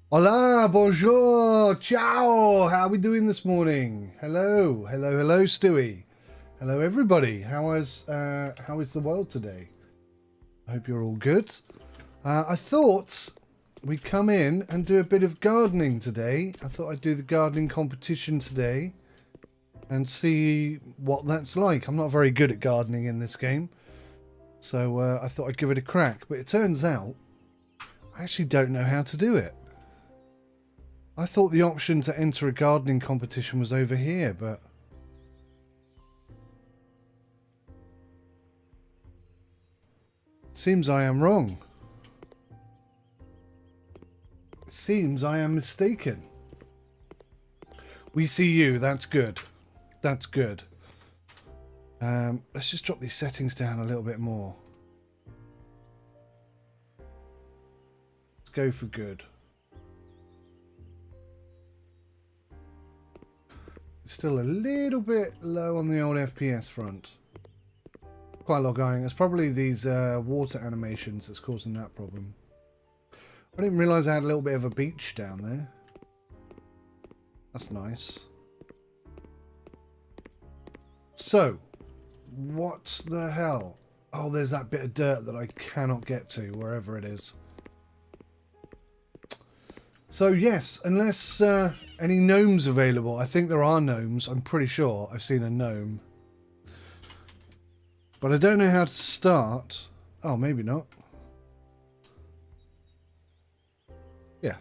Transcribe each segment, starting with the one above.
Hola, bonjour, ciao. How are we doing this morning? Hello, hello, Stewie. Hello, everybody. How is the world today? I hope you're all good. I thought we'd come in and do a bit of gardening today. I thought I'd do the gardening competition today and see what that's like. I'm not very good at gardening in this game, so I thought I'd give it a crack. But it turns out I actually don't know how to do it. I thought the option to enter a gardening competition was over here, but it seems I am wrong. It seems I am mistaken. We see you. That's good. That's good. Let's just drop these settings down a little bit more. Let's go for good. Still a little bit low on the old FPS front. Quite a lot going. It's probably these water animations that's causing that problem. I didn't realise I had a little bit of a beach down there. That's nice. So, what the hell? Oh, there's that bit of dirt that I cannot get to, wherever it is. So yes, unless any gnomes available. I think there are gnomes. I'm pretty sure I've seen a gnome. But I don't know how to start. Oh, maybe not. Yeah.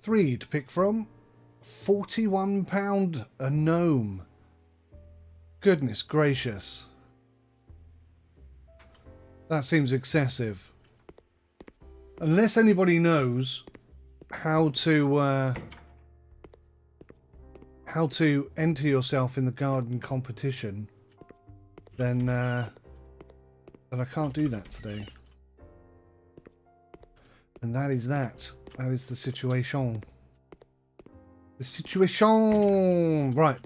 3 to pick from. £41 a gnome. Goodness gracious. That seems excessive. Unless anybody knows how to enter yourself in the garden competition, then I can't do that today. And that is that. That is the situation. The situation. Right.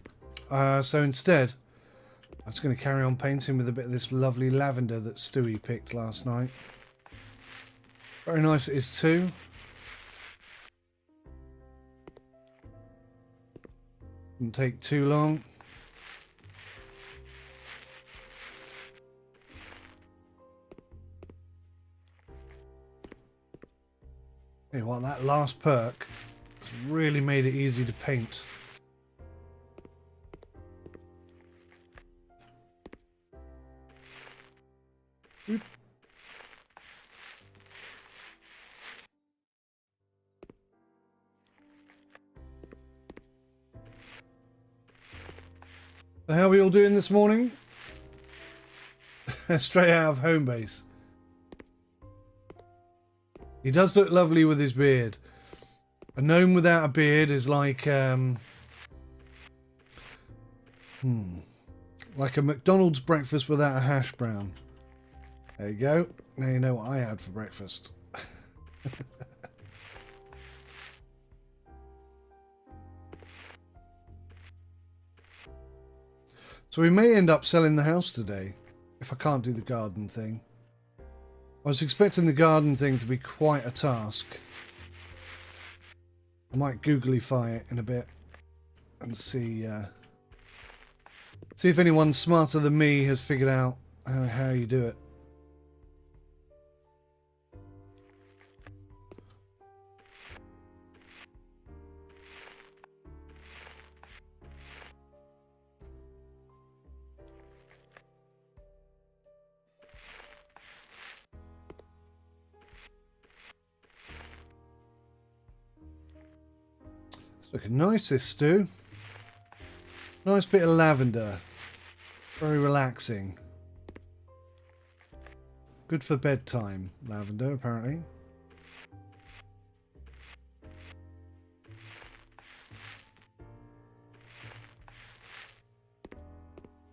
So instead, I'm just going to carry on painting with a bit of this lovely lavender that Stewie picked last night. Very nice it is too. Didn't take too long. Hey, well, that last perk has really made it easy to paint. Oop. So how are we all doing this morning? Straight out of home base. He does look lovely with his beard. A gnome without a beard is like like a McDonald's breakfast without a hash brown. There you go. Now you know what I had for breakfast. So we may end up selling the house today, if I can't do the garden thing. I was expecting the garden thing to be quite a task. I might 𝗥𝗲𝘃 it in a bit and see if anyone smarter than me has figured out how you do it. Looking nice, this stew. Nice bit of lavender. Very relaxing. Good for bedtime, lavender, apparently.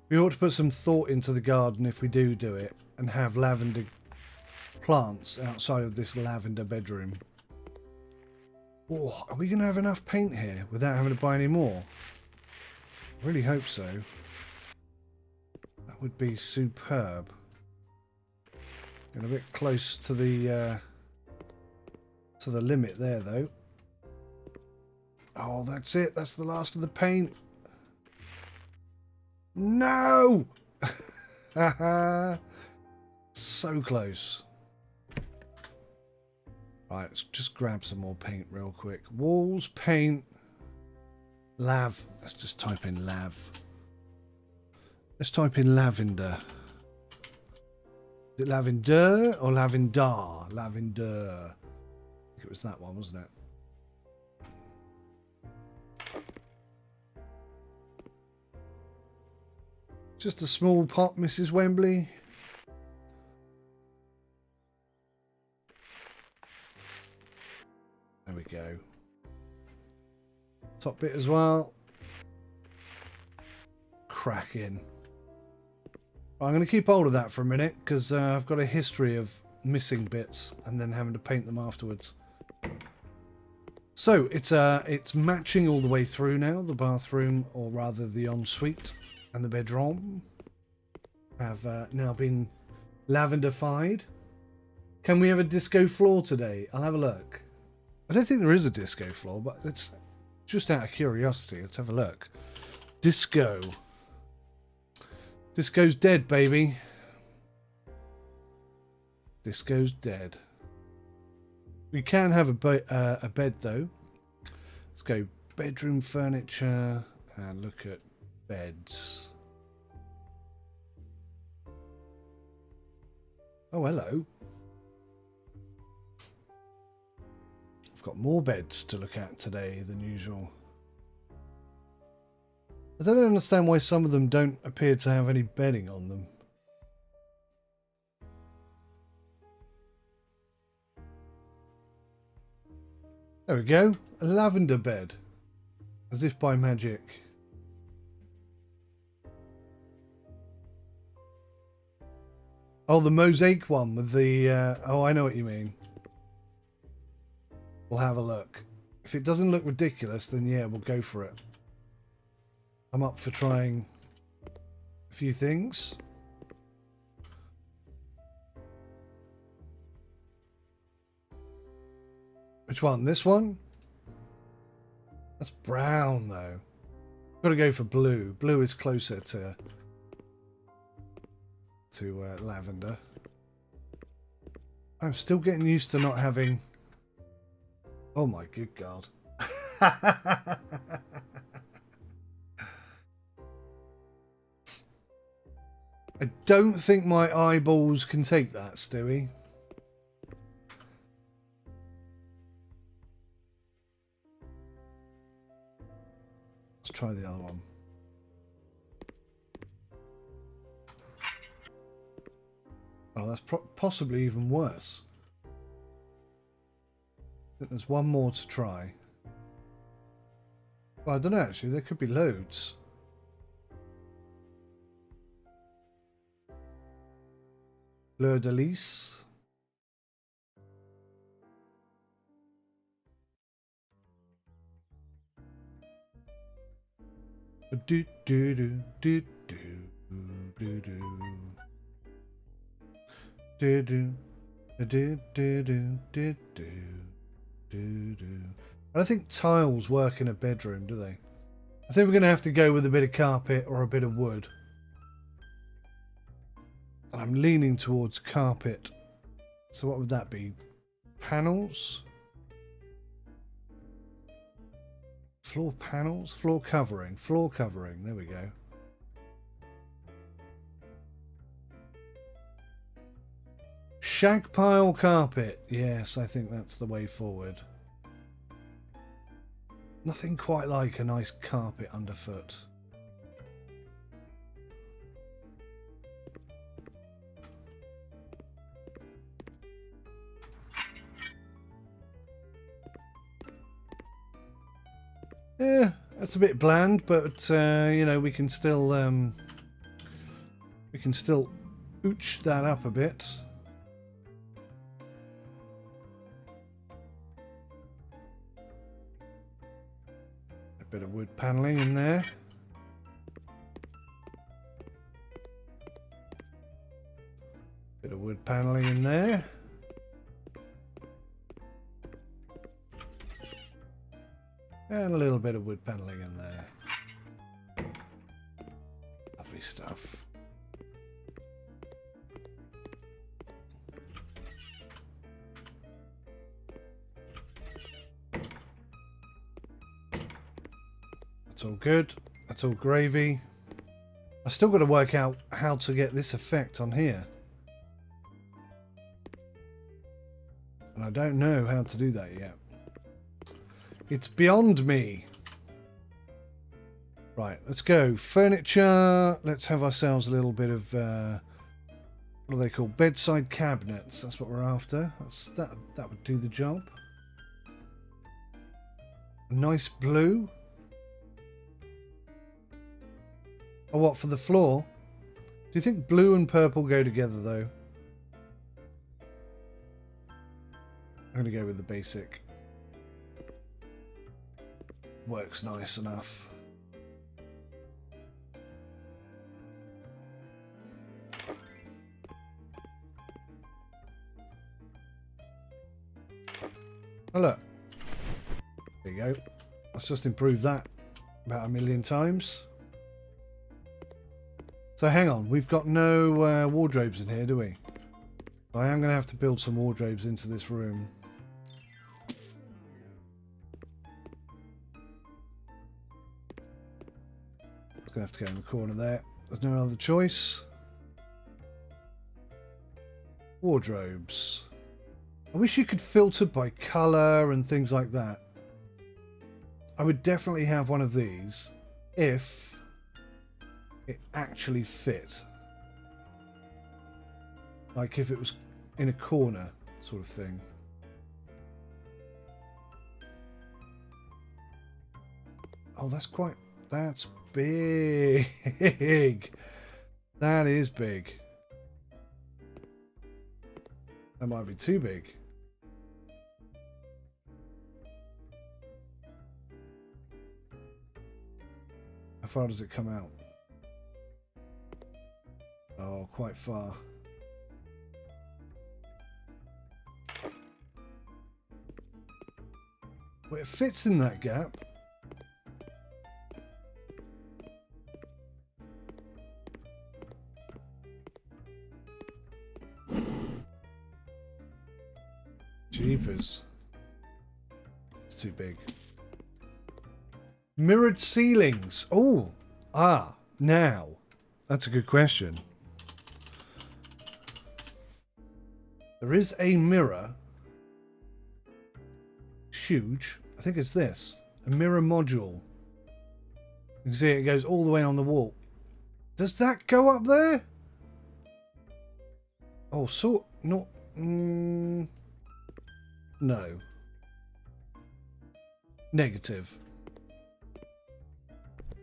We ought to put some thought into the garden if we do it and have lavender plants outside of this lavender bedroom. Oh, are we going to have enough paint here without having to buy any more? I really hope so. That would be superb. Getting a bit close to the limit there, though. Oh, that's it. That's the last of the paint. No! So close. Right, let's just grab some more paint real quick. Walls, paint, lav. Let's just type in lav. Let's type in lavender. Is it lavender or lavender? Lavender. I think it was that one, wasn't it? Just a small pot, Mrs. Wembley. There we go. Top bit as well. Cracking. I'm going to keep hold of that for a minute because I've got a history of missing bits and then having to paint them afterwards. So it's matching all the way through now. The bathroom, or rather the ensuite, and the bedroom have now been lavenderified. Can we have a disco floor today? I'll have a look. I don't think there is a disco floor, but let's just out of curiosity, let's have a look. Disco. Disco's dead, baby. Disco's dead. We can have a bed though. Let's go bedroom furniture and look at beds. Oh, hello. I've got more beds to look at today than usual. I don't understand why some of them don't appear to have any bedding on them. There we go. A lavender bed. As if by magic. Oh, the mosaic one with the... oh, I know what you mean. We'll have a look. If it doesn't look ridiculous, then yeah, we'll go for it. I'm up for trying a few things. Which one? This one? That's brown, though. Got to go for blue. Blue is closer to lavender. I'm still getting used to not having... Oh my good God. I don't think my eyeballs can take that, Stewie. Let's try the other one. Oh, that's possibly even worse. I think there's one more to try. Well, I don't know, actually. There could be loads. 𝗬𝗏𝗍𝗫. Do do do do do do do do do do do do do do. I don't think tiles work in a bedroom, do they? I think we're going to have to go with a bit of carpet or a bit of wood. I'm leaning towards carpet. So what would that be? Panels? Floor panels? Floor covering. Floor covering. There we go. Shag pile carpet. Yes, I think that's the way forward. Nothing quite like a nice carpet underfoot. Yeah, that's a bit bland, but you know, we can still ooch that up a bit. A bit of wood paneling in there. Bit of wood paneling in there. And a little bit of wood paneling in there. Lovely stuff. That's all good. That's all gravy. I still got to work out how to get this effect on here. And I don't know how to do that yet. It's beyond me. Right, let's go. Furniture. Let's have ourselves a little bit of, what are they called? Bedside cabinets. That's what we're after. That would do the job. Nice blue. Oh, what, for the floor? Do you think blue and purple go together, though? I'm going to go with the basic. Works nice enough. Oh, look. There you go. Let's just improve that about 1,000,000 times. So hang on, we've got no wardrobes in here, do we? I am going to have to build some wardrobes into this room. It's going to have to go in the corner there. There's no other choice. Wardrobes. I wish you could filter by colour and things like that. I would definitely have one of these if it actually fit. Like if it was in a corner sort of thing. Oh, that's big. That is big. That might be too big. How far does it come out? Oh, quite far. Well, it fits in that gap. Jeepers. It's too big. Mirrored ceilings. Oh, now. That's a good question. There is a mirror. Huge. I think it's this. A mirror module. You can see it goes all the way on the wall. Does that go up there? Oh, so not. No. Negative.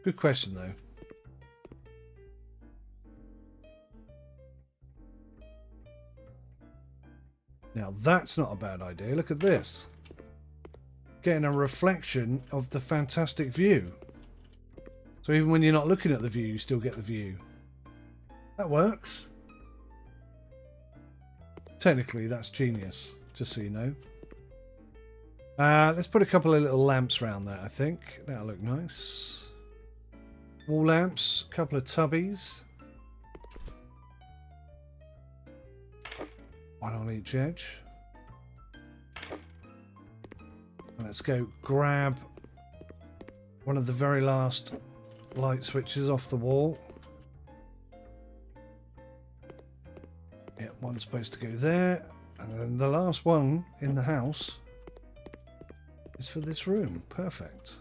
Good question, though. Now, that's not a bad idea. Look at this. Getting a reflection of the fantastic view. So even when you're not looking at the view, you still get the view. That works. Technically, that's genius, just so you know. Let's put a couple of little lamps around that, I think. That'll look nice. Wall lamps, a couple of tubbies. One on each edge. And let's go grab one of the very last light switches off the wall. Yeah, one's supposed to go there. And then the last one in the house is for this room. Perfect.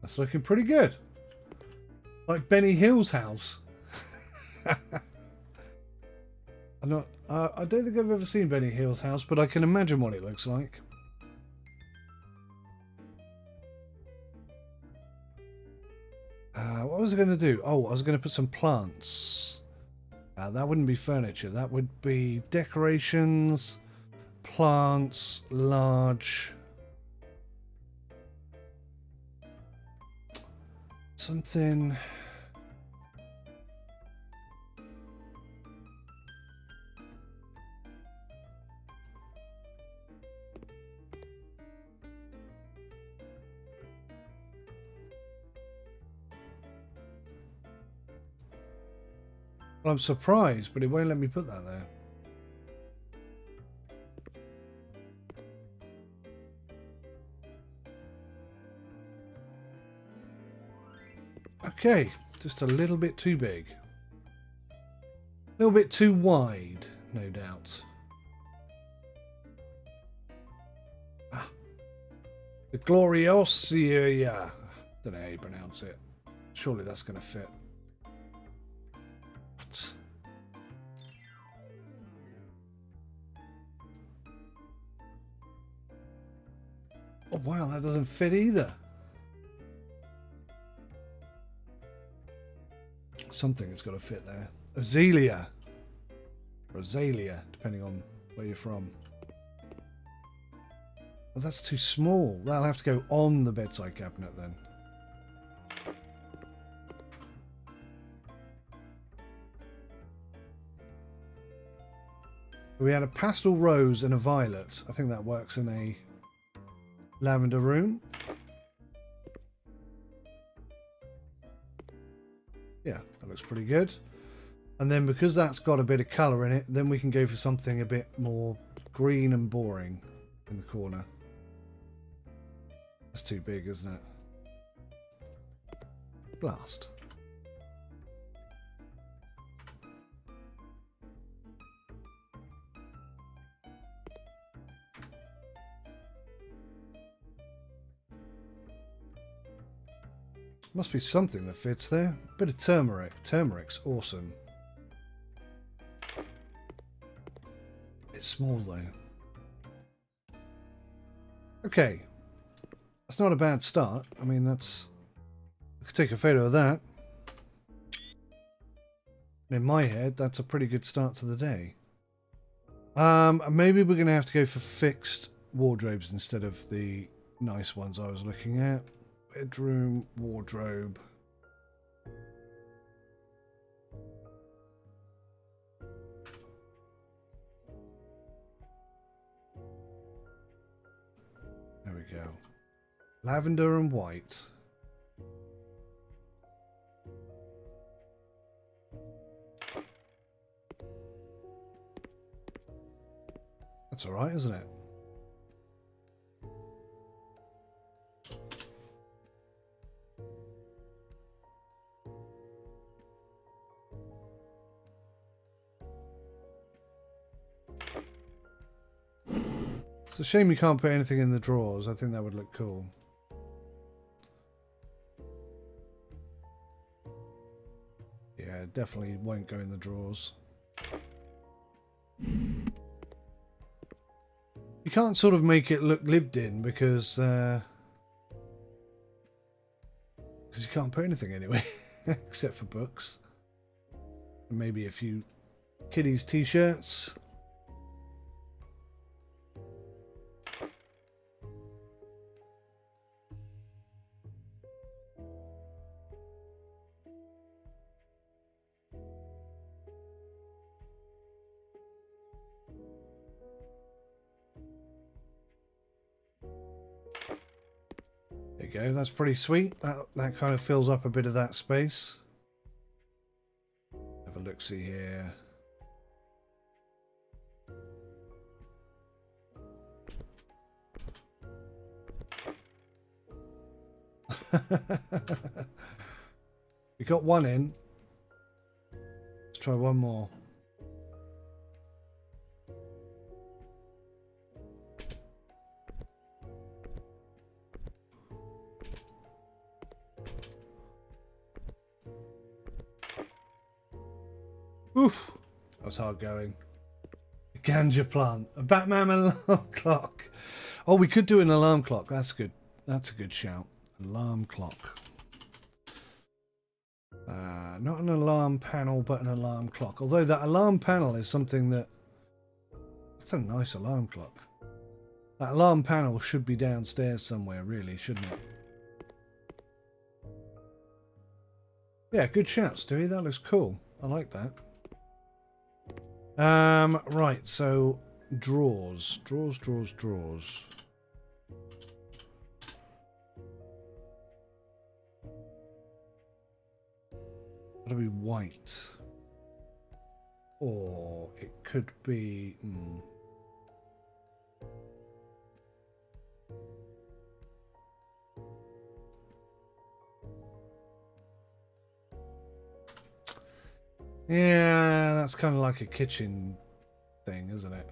That's looking pretty good. Like Benny Hill's house. I don't think I've ever seen Benny Hill's house, but I can imagine what it looks like. What was I going to do? Oh, I was going to put some plants. That wouldn't be furniture. That would be decorations, plants, large. Something. Well, I'm surprised, but it won't let me put that there. Okay, just a little bit too big. A little bit too wide, no doubt. Ah. The 𝗦𝘂𝗂𝗍𝗂𝗧. I don't know how you pronounce it. Surely that's going to fit. What? Oh wow, that doesn't fit either. Something has got to fit there. Azalea. Or azalea, depending on where you're from. Well, that's too small. That'll have to go on the bedside cabinet then. We had a pastel rose and a violet. I think that works in a lavender room. Yeah, that looks pretty good. And then because that's got a bit of colour in it, then we can go for something a bit more green and boring in the corner. That's too big, isn't it? Blast. Must be something that fits there. Bit of turmeric. Turmeric's awesome. It's small though. Okay. That's not a bad start. I mean, that's... I could take a photo of that. In my head, that's a pretty good start to the day. Maybe we're going to have to go for fixed wardrobes instead of the nice ones I was looking at. Bedroom, wardrobe. There we go. Lavender and white. That's all right, isn't it? It's a shame you can't put anything in the drawers. I think that would look cool. Yeah, it definitely won't go in the drawers. You can't sort of make it look lived in because you can't put anything anyway, except for books. And maybe a few kiddies' t-shirts. There you go, that's pretty sweet. That kind of fills up a bit of that space. Have a look-see here. We got one in. Let's try one more. Oof, that was hard going. A ganja plant, a Batman alarm clock. Oh, we could do an alarm clock. That's good. That's a good shout. Alarm clock. Not an alarm panel, but an alarm clock. Although that alarm panel is something that That's a nice alarm clock. That alarm panel should be downstairs somewhere, really, shouldn't it? Yeah, good shout, Stewie. That looks cool. I like that. Right, so drawers. Drawers. Gotta be white. Or it could be... Yeah, that's kind of like a kitchen thing, isn't it?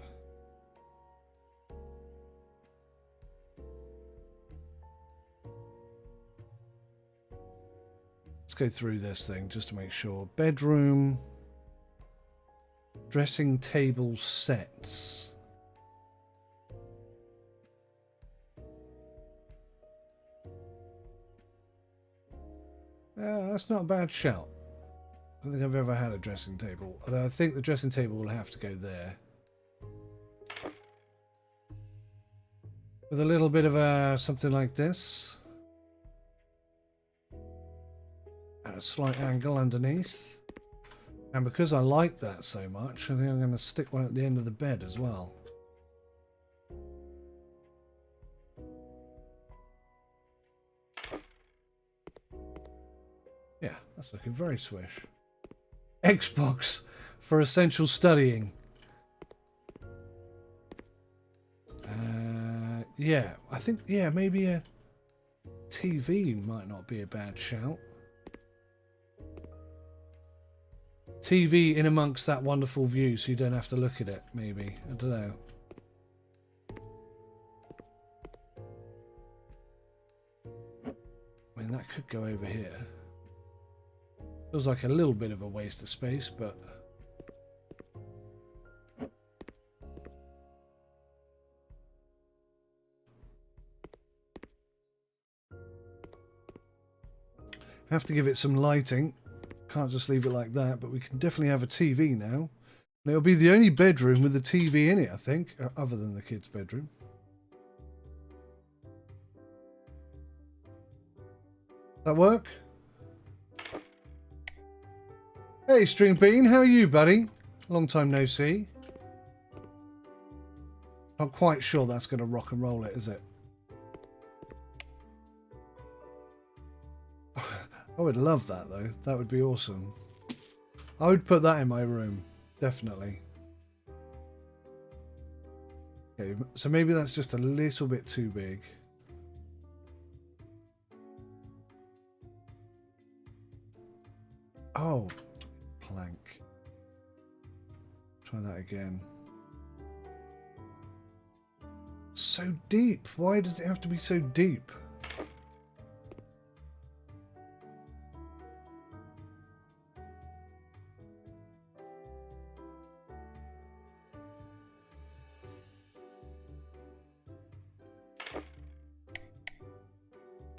Let's go through this thing just to make sure. Bedroom, dressing table sets. That's not a bad shout. I don't think I've ever had a dressing table, although I think the dressing table will have to go there. With a little bit of something like this. At a slight angle underneath. And because I like that so much, I think I'm going to stick one at the end of the bed as well. Yeah, that's looking very swish. Xbox for essential studying. Yeah, I think, yeah, maybe a TV might not be a bad shout. TV in amongst that wonderful view so you don't have to look at it, maybe. I don't know. I mean, that could go over here. Feels like a little bit of a waste of space, but... have to give it some lighting. Can't just leave it like that, but we can definitely have a TV now. And it'll be the only bedroom with a TV in it, I think, other than the kids' bedroom. That work? Hey, String Bean, how are you, buddy? Long time no see. Not quite sure that's going to rock and roll it, is it? I would love that, though. That would be awesome. I would put that in my room. Definitely. Okay, so maybe that's just a little bit too big. Oh, plank. Try that again. So deep. Why does it have to be so deep?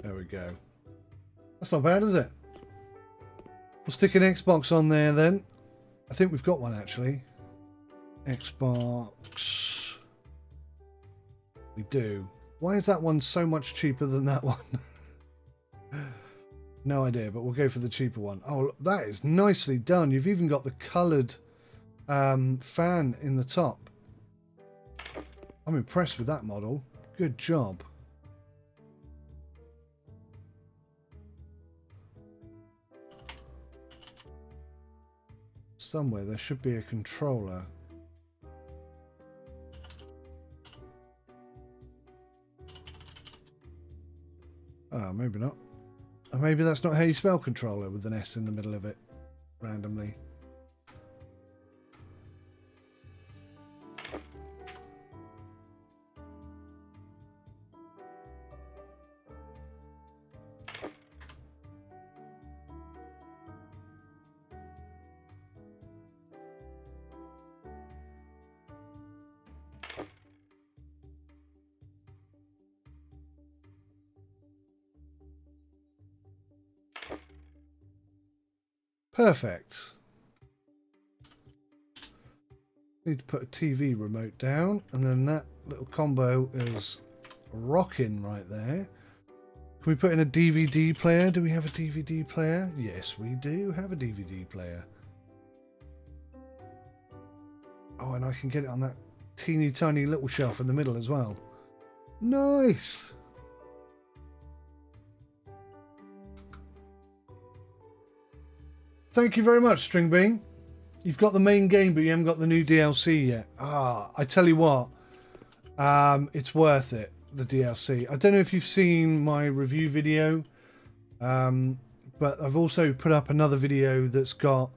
There we go. That's not bad, is it? We'll stick an Xbox on there then. I think we've got one actually. Xbox. We do. Why is that one so much cheaper than that one? No idea, but we'll go for the cheaper one. Oh, that is nicely done. You've even got the coloured fan in the top. I'm impressed with that model. Good job. Somewhere there should be a controller. Oh, maybe not. Or maybe that's not how you spell controller with an S in the middle of it randomly. Perfect. Need to put a TV remote down, and then that little combo is rocking right there. Can we put in a DVD player? Do we have a DVD player? Yes, we do have a DVD player. Oh, and I can get it on that teeny tiny little shelf in the middle as well. Nice! Thank you very much, String Bean. You've got the main game, but you haven't got the new DLC yet. Ah, I tell you what, it's worth it, the DLC. I don't know if you've seen my review video, but I've also put up another video that's got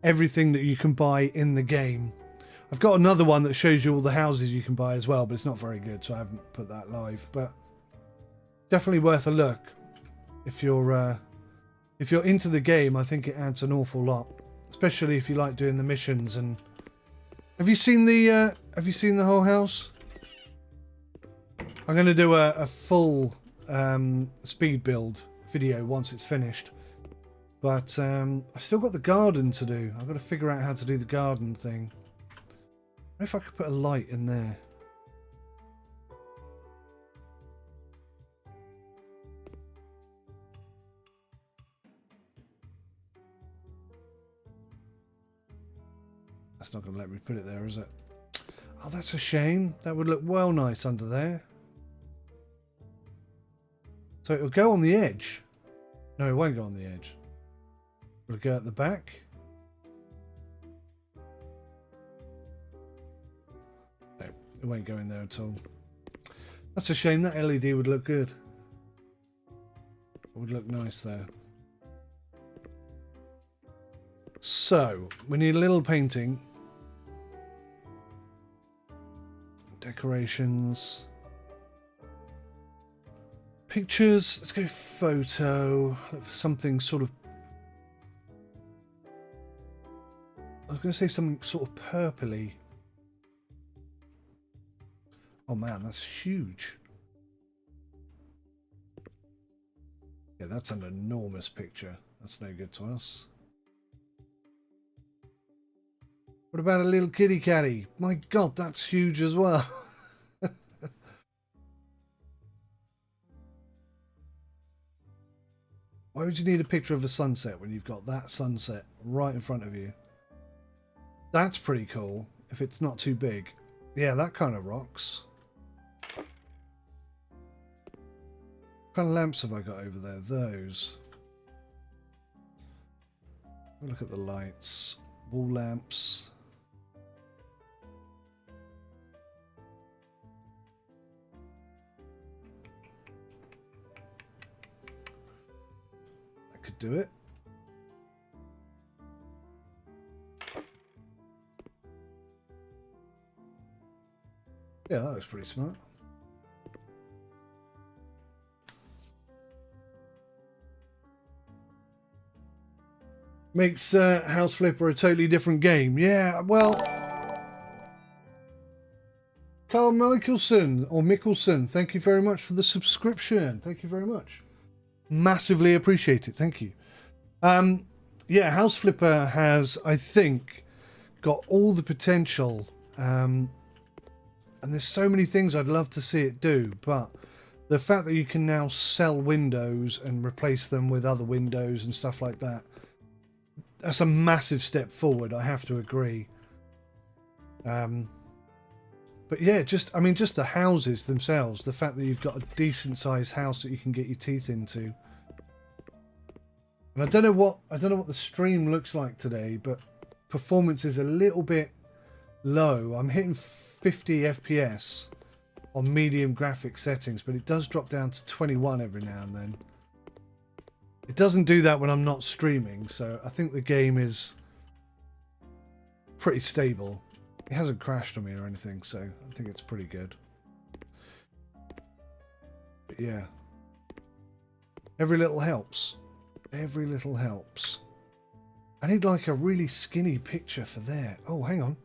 everything that you can buy in the game. I've got another one that shows you all the houses you can buy as well, but it's not very good, so I haven't put that live. But definitely worth a look if you're into the game. I think it adds an awful lot, especially if you like doing the missions. And have you seen the whole house? I'm going to do a full speed build video once it's finished, but I've still got the garden to do. I've got to figure out how to do the garden thing. I wonder if I could put a light in there. That's not going to let me put it there, is it? Oh, that's a shame. That would look well nice under there. So it'll go on the edge. No, it won't go on the edge. Will it go at the back? No, it won't go in there at all. That's a shame. That LED would look good. It would look nice there. So, we need a little painting. Decorations. Pictures. Let's go photo. Look for something sort of... I was going to say something sort of purpley. Oh man, that's huge. Yeah, that's an enormous picture. That's no good to us. What about a little kitty catty? My God, that's huge as well. Why would you need a picture of a sunset when you've got that sunset right in front of you? That's pretty cool, if it's not too big. Yeah, that kind of rocks. What kind of lamps have I got over there? Those. Look at the lights. Wall lamps. Could do it. Yeah, that was pretty smart. Makes House Flipper a totally different game. Yeah, well, Carl Michelson or Mickelson, thank you very much for the subscription. Thank you very much. Massively appreciate it. Thank you. Yeah, House Flipper has, I think, got all the potential. And there's so many things I'd love to see it do. But the fact that you can now sell windows and replace them with other windows and stuff like that, that's a massive step forward. I have to agree. But yeah, just the houses themselves, the fact that you've got a decent sized house that you can get your teeth into. And I don't know what the stream looks like today, but performance is a little bit low. I'm hitting 50 FPS on medium graphic settings, but it does drop down to 21 every now and then. It doesn't do that when I'm not streaming, so I think the game is pretty stable. It hasn't crashed on me or anything, so I think it's pretty good. But yeah. Every little helps. Every little helps. I need like a really skinny picture for there. Oh, hang on.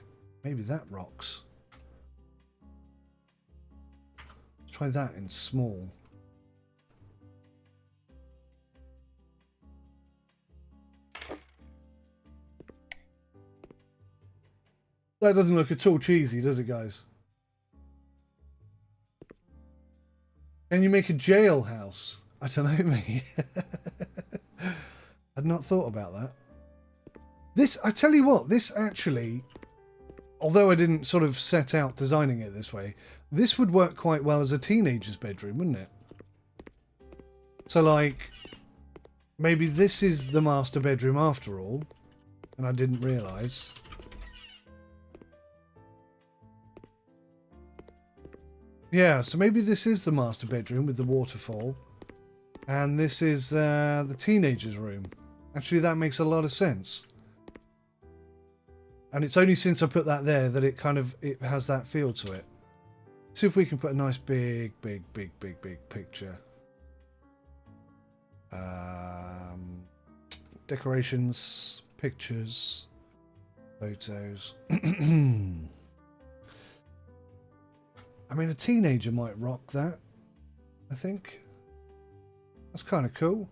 Maybe that rocks. Let's try that in small. That doesn't look at all cheesy, does it, guys? Can you make a jailhouse? I don't know, maybe. I'd not thought about that. This, I tell you what, this actually, although I didn't sort of set out designing it this way, this would work quite well as a teenager's bedroom, wouldn't it? So, like, maybe this is the master bedroom after all, and I didn't realise. Yeah, so maybe this is the master bedroom with the waterfall, and this is the teenager's room. Actually, that makes a lot of sense. And it's only since I put that there that it kind of, it has that feel to it. See if we can put a nice big picture. Decorations, pictures, photos. I mean, a teenager might rock that, I think. That's kind of cool.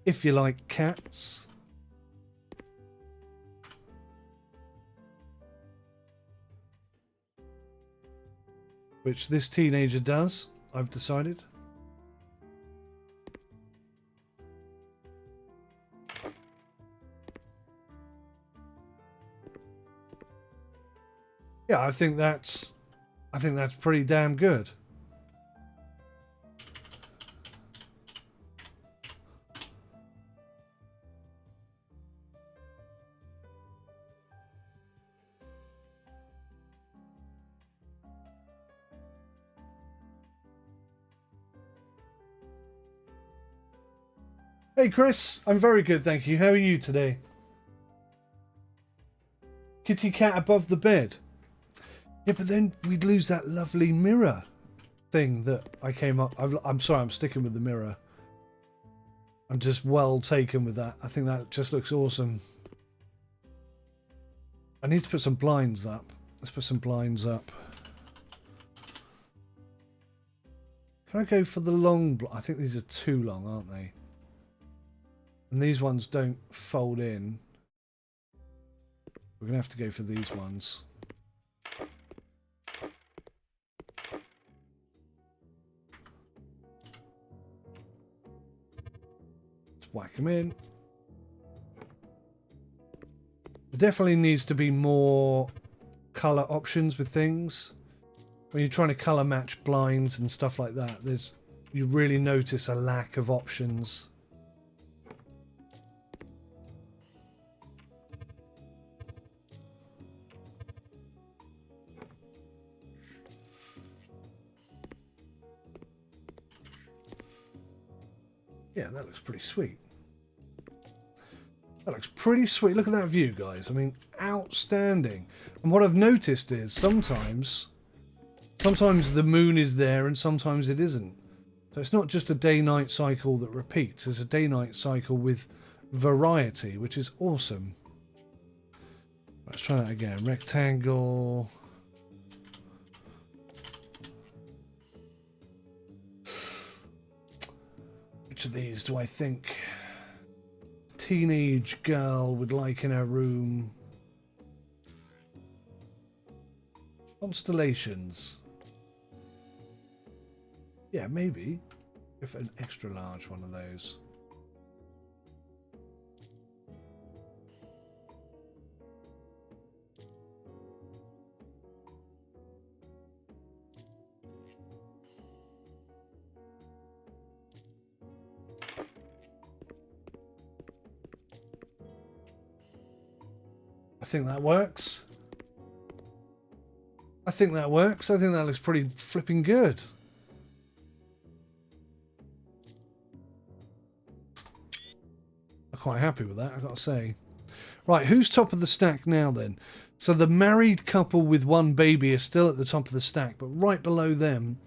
If you like cats. Which this teenager does, I've decided. Yeah, I think that's pretty damn good. Hey Chris, I'm very good, thank you. How are you today? Kitty cat above the bed. Yeah, but then we'd lose that lovely mirror thing that I came up... I'm sorry, I'm sticking with the mirror. I'm just well taken with that. I think that just looks awesome. I need to put some blinds up. Let's put some blinds up. Can I go for the long... I think these are too long, aren't they? And these ones don't fold in. We're going to have to go for these ones. Whack them in. There definitely needs to be more colour options with things. When you're trying to colour match blinds and stuff like that, you really notice a lack of options. Yeah, that looks pretty sweet. That looks pretty sweet. Look at that view, guys. I mean, outstanding. And what I've noticed is sometimes the moon is there and sometimes it isn't. So it's not just a day-night cycle that repeats. It's a day-night cycle with variety, which is awesome. Let's try that again. Rectangle. Which of these do I think teenage girl would like in her room? Constellations. Yeah, maybe. If an extra large one of those. I think that works. I think that works. I think that looks pretty flipping good. I'm quite happy with that, I've got to say. Right, who's top of the stack now then? So the married couple with one baby is still at the top of the stack, but right below them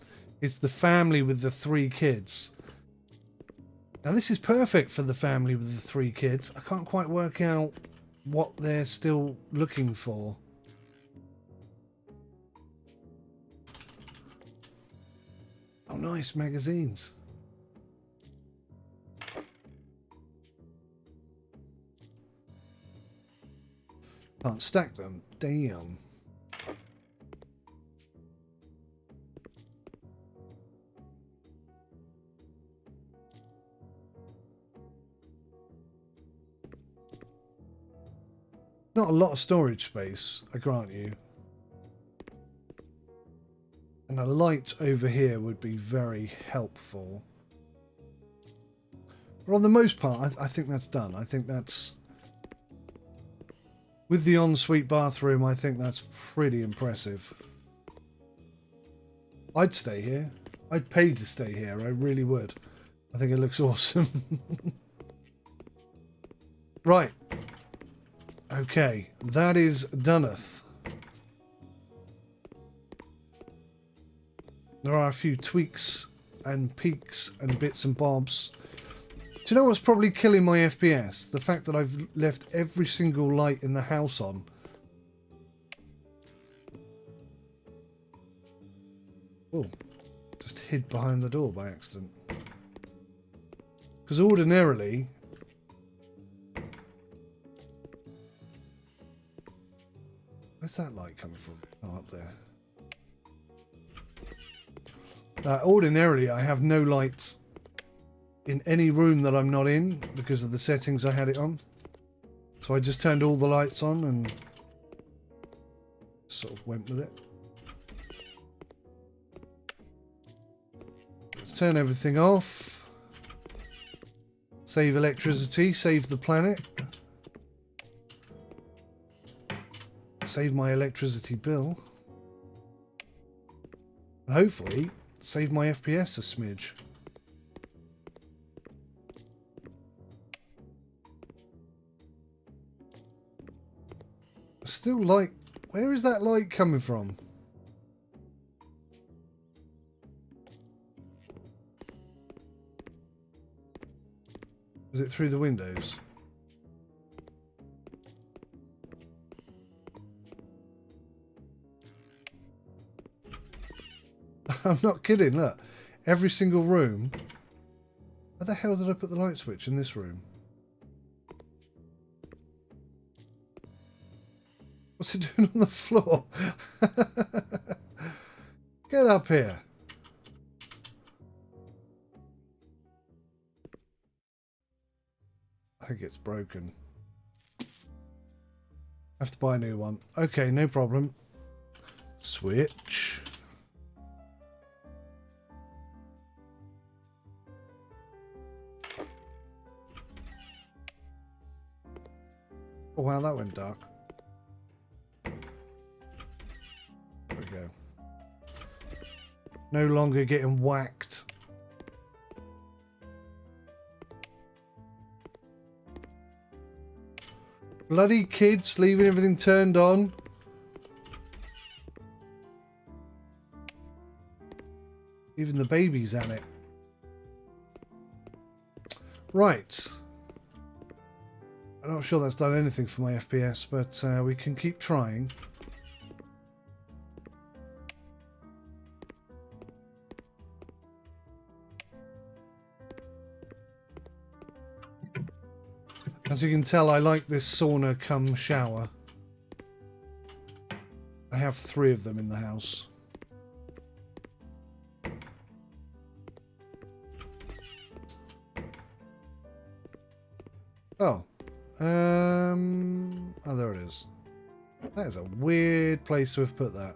is the family with the 3 kids. Now this is perfect for the family with the 3 kids. I can't quite work out what they're still looking for. Oh, nice magazines. Can't stack them. Damn. Not a lot of storage space, I grant you. And a light over here would be very helpful. But on the most part, I think that's done. I think that's... With the ensuite bathroom, I think that's pretty impressive. I'd stay here. I'd pay to stay here. I really would. I think it looks awesome. Right. Okay. That is doneth. There are a few tweaks and peaks and bits and bobs. Do you know what's probably killing my FPS? The fact that I've left every single light in the house on. Oh, just hid behind the door by accident. Because ordinarily... Where's that light coming from? Oh, up there. Ordinarily, I have no lights in any room that I'm not in because of the settings I had it on. So I just turned all the lights on and sort of went with it. Let's turn everything off. Save electricity, save the planet. Save my electricity bill. And hopefully save my FPS a smidge. Still light. Where is that light coming from? Is it through the windows? I'm not kidding, look. Every single room. Where the hell did I put the light switch in this room? What's it doing on the floor? Get up here. I think it's broken. I have to buy a new one. Okay, no problem. Switch. Oh wow, that went dark. There we go. No longer getting whacked. Bloody kids leaving everything turned on. Even the baby's at it. Right. I'm not sure that's done anything for my FPS, but we can keep trying. As you can tell, I like this sauna cum shower. I have 3 of them in the house. Oh. Oh, there it is. That is a weird place to have put that.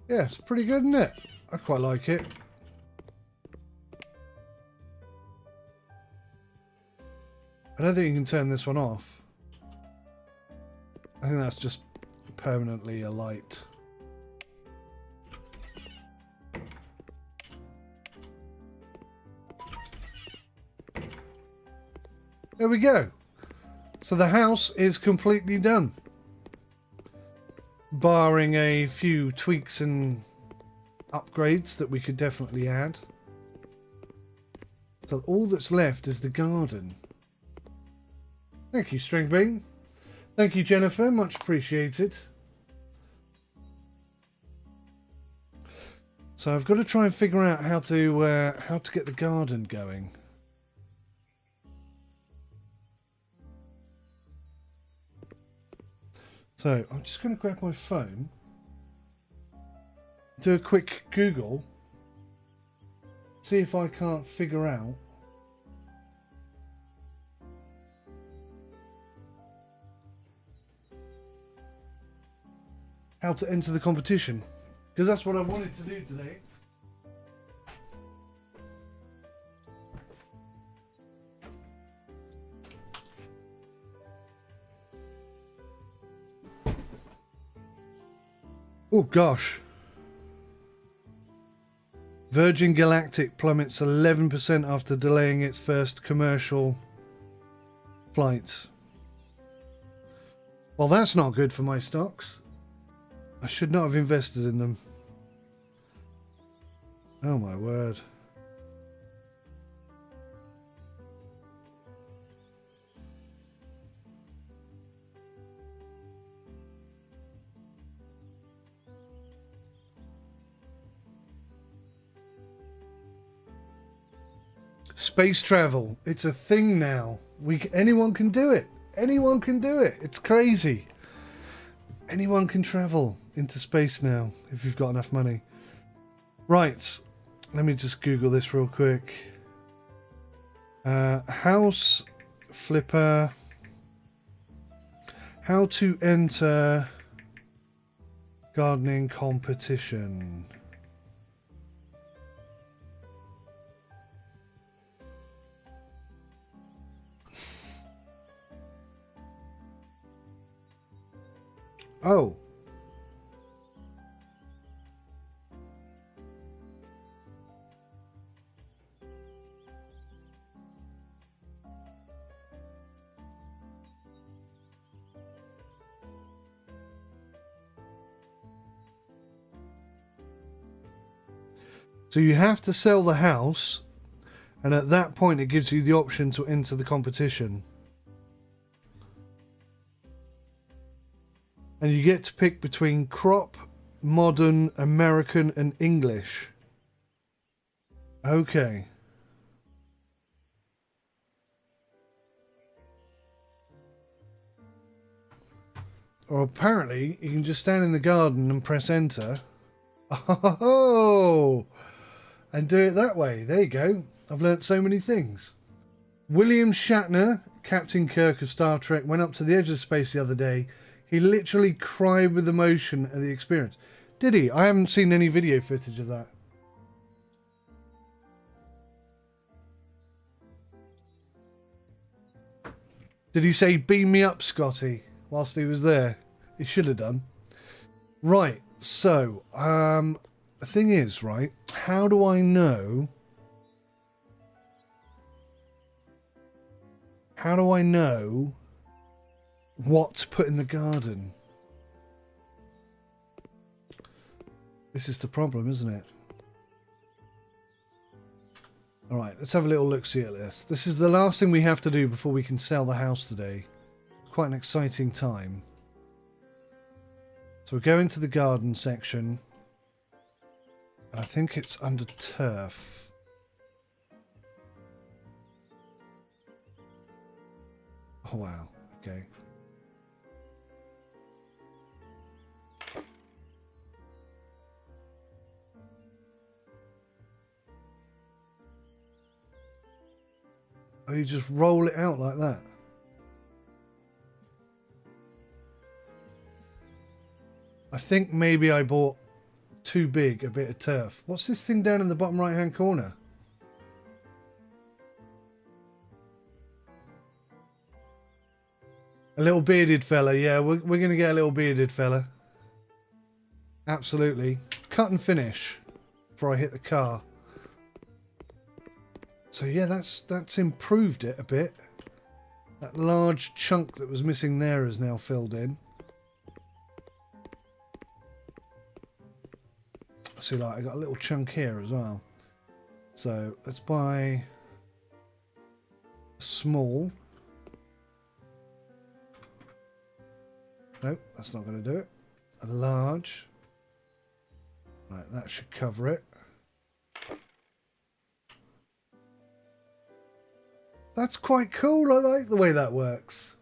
Yeah, it's pretty good, isn't it? I quite like it. I don't think you can turn this one off. I think that's just permanently a light. There we go. So the house is completely done. Barring a few tweaks and upgrades that we could definitely add. So all that's left is the garden. Thank you, String Bean. Thank you, Jennifer. Much appreciated. So I've got to try and figure out how to get the garden going. So I'm just going to grab my phone, do a quick Google, see if I can't figure out how to enter the competition, because that's what I wanted to do today. Oh gosh. Virgin Galactic plummets 11% after delaying its first commercial flight. Well, that's not good for my stocks. I should not have invested in them. Oh my word. Space travel. It's a thing now. Anyone can do it. Anyone can do it. It's crazy. Anyone can travel into space now if you've got enough money. Right. Let me just Google this real quick. House flipper. How to enter gardening competition. Oh. So you have to sell the house, and at that point it gives you the option to enter the competition. And you get to pick between crop, modern, American, and English. Okay. Or apparently, you can just stand in the garden and press enter. Oh! And do it that way. There you go. I've learnt so many things. William Shatner, Captain Kirk of Star Trek, went up to the edge of space the other day. He literally cried with emotion at the experience. Did he? I haven't seen any video footage of that. Did he say, beam me up, Scotty, whilst he was there? He should have done. Right, so, the thing is, right, how do I know... How do I know what to put in the garden? This is the problem, isn't it? Alright, let's have a little look-see at this. This is the last thing we have to do before we can sell the house today. It's quite an exciting time. So we go into the garden section. I think it's under turf. Oh wow, okay. Oh, you just roll it out like that. I think maybe I bought too big a bit of turf. What's this thing down in the bottom right hand corner? A little bearded fella, yeah, we're going to get a little bearded fella. Absolutely. Cut and finish before I hit the car. So yeah, that's improved it a bit. That large chunk that was missing there is now filled in. See, like, I got a little chunk here as well. So let's buy a small. Nope, that's not going to do it. A large. Right, that should cover it. That's quite cool. I like the way that works.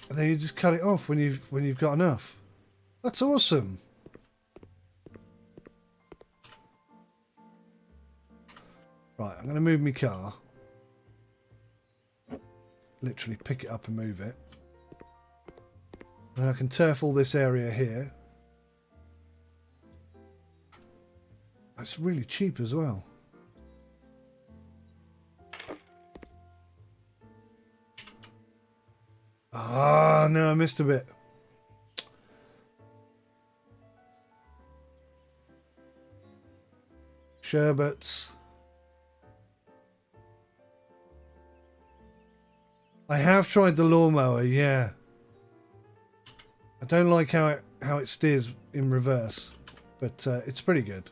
And then you just cut it off when you've got enough. That's awesome. Right, I'm going to move my car. Literally pick it up and move it. Then I can turf all this area here. It's really cheap as well. Ah, no, I missed a bit. Sherbets. I have tried the lawnmower, yeah. I don't like how it steers in reverse, but it's pretty good.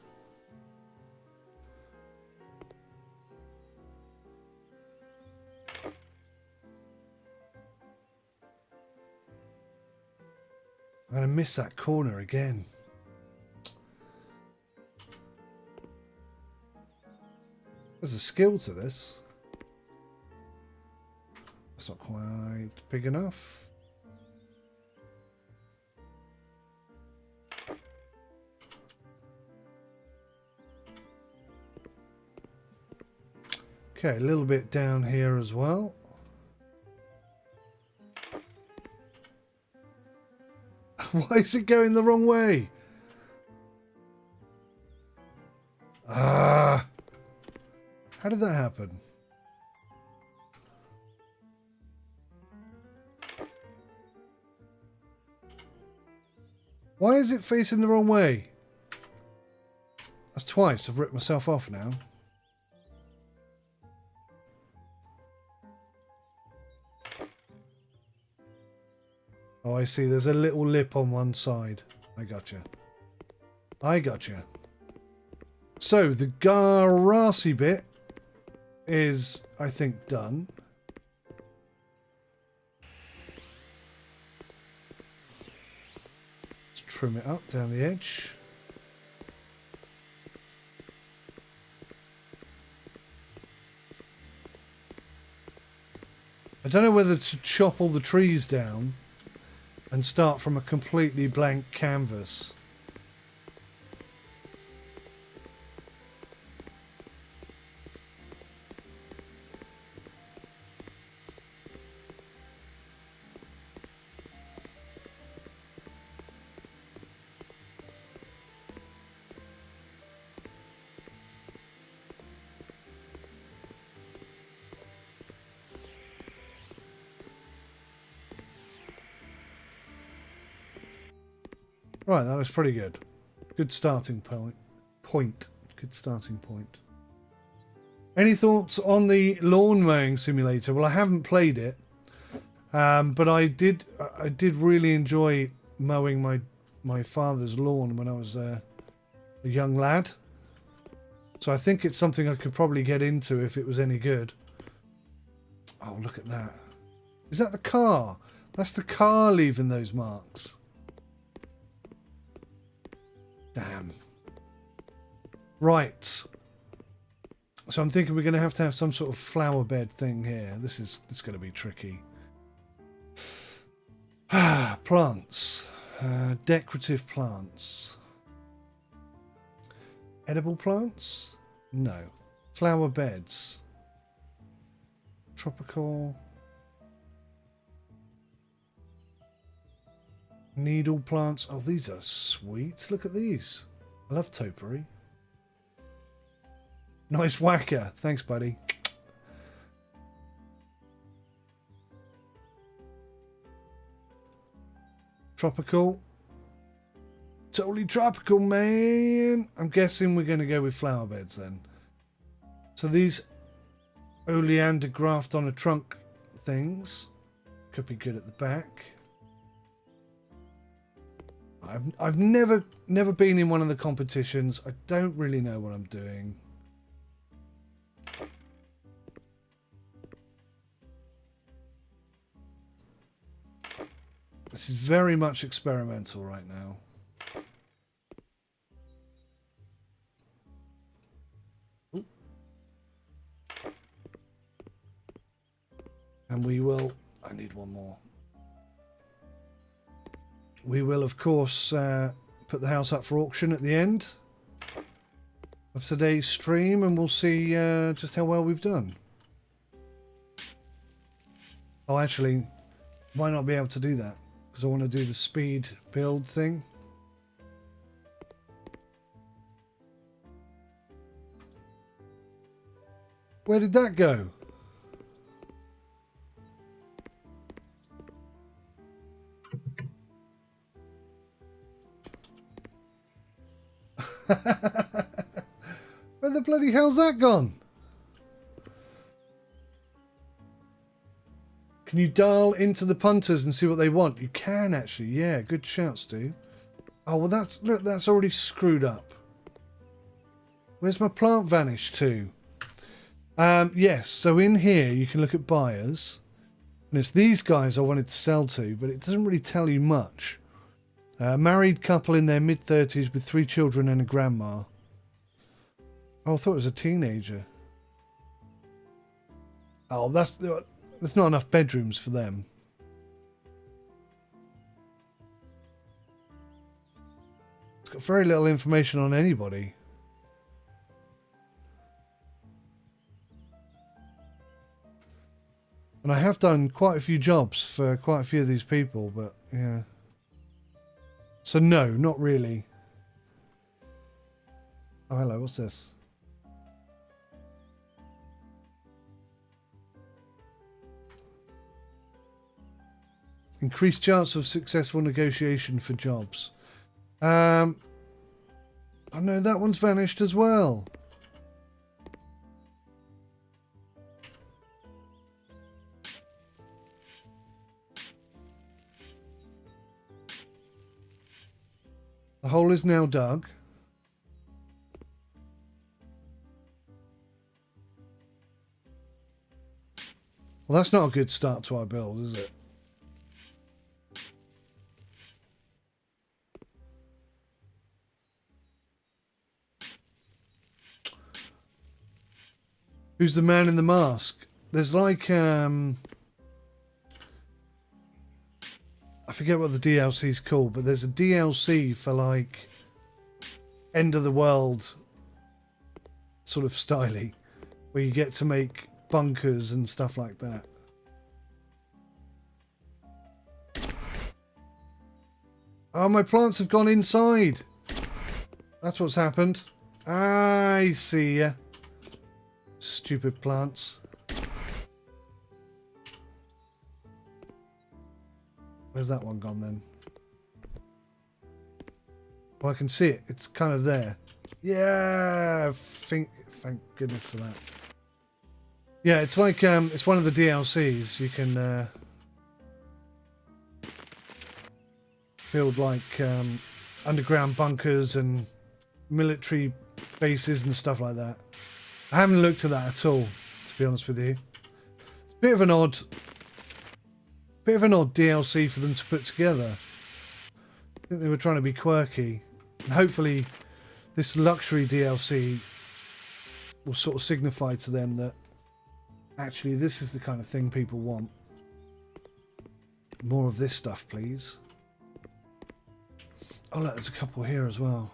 I'm going to miss that corner again. There's a skill to this. It's not quite big enough. Okay, a little bit down here as well. Why is it going the wrong way? Ah! How did that happen? Why is it facing the wrong way? That's twice. I've ripped myself off now. Oh, I see. There's a little lip on one side. I gotcha. I gotcha. So, the 𝗥𝗲𝗃𝗍 bit is, I think, done. Let's trim it up down the edge. I don't know whether to chop all the trees down and start from a completely blank canvas. Right, that was pretty good. Good starting point. Good starting point. Any thoughts on the lawn mowing simulator? Well, I haven't played it, but I did really enjoy mowing my father's lawn when I was a young lad. So I think it's something I could probably get into if it was any good. Oh, look at that. Is that the car? That's the car leaving those marks. Damn. Right. So I'm thinking we're going to have some sort of flower bed thing here. This is going to be tricky. Plants. Decorative plants. Edible plants? No. Flower beds. Tropical. Needle plants. Oh, these are sweet. Look at these. I love topiary. Nice whacker. Thanks, buddy. Tropical. Totally tropical, man. I'm guessing we're going to go with flower beds then. So these oleander graft on a trunk things could be good at the back. I've never been in one of the competitions. I don't really know what I'm doing. This is very much experimental right now. Ooh. And we will... I need one more. We will, of course, put the house up for auction at the end of today's stream, and we'll see just how well we've done. Oh, actually, might not be able to do that because I want to do the speed build thing. Where did that go? Where the bloody hell's that gone? Can you dial into the punters and see what they want? You can actually, yeah. Good shout, Stu. Oh well, look, that's already screwed up. Where's my plant vanished to? Yes, so in here you can look at buyers, and it's these guys I wanted to sell to, but it doesn't really tell you much. Married couple in their mid-30s with 3 children and a grandma. Oh, I thought it was a teenager. Oh, there's not enough bedrooms for them. It's got very little information on anybody. And I have done quite a few jobs for quite a few of these people, but yeah. So no, not really. Oh, hello, what's this? Increased chance of successful negotiation for jobs. Oh no, that one's vanished as well. The hole is now dug. Well, that's not a good start to our build, is it? Who's the man in the mask? There's like, I forget what the DLC is called, but there's a DLC for like end of the world sort of styly, where you get to make bunkers and stuff like that. Oh, my plants have gone inside. That's what's happened. I see ya. Stupid plants. Where's that one gone then? Well, I can see it. It's kind of there. Yeah, thank goodness for that. Yeah, it's like it's one of the DLCs. You can build like underground bunkers and military bases and stuff like that. I haven't looked at that at all, to be honest with you. It's a bit of an odd DLC for them to put together. I think they were trying to be quirky. And hopefully this luxury DLC will sort of signify to them that actually this is the kind of thing people want. More of this stuff, please. Oh look, there's a couple here as well.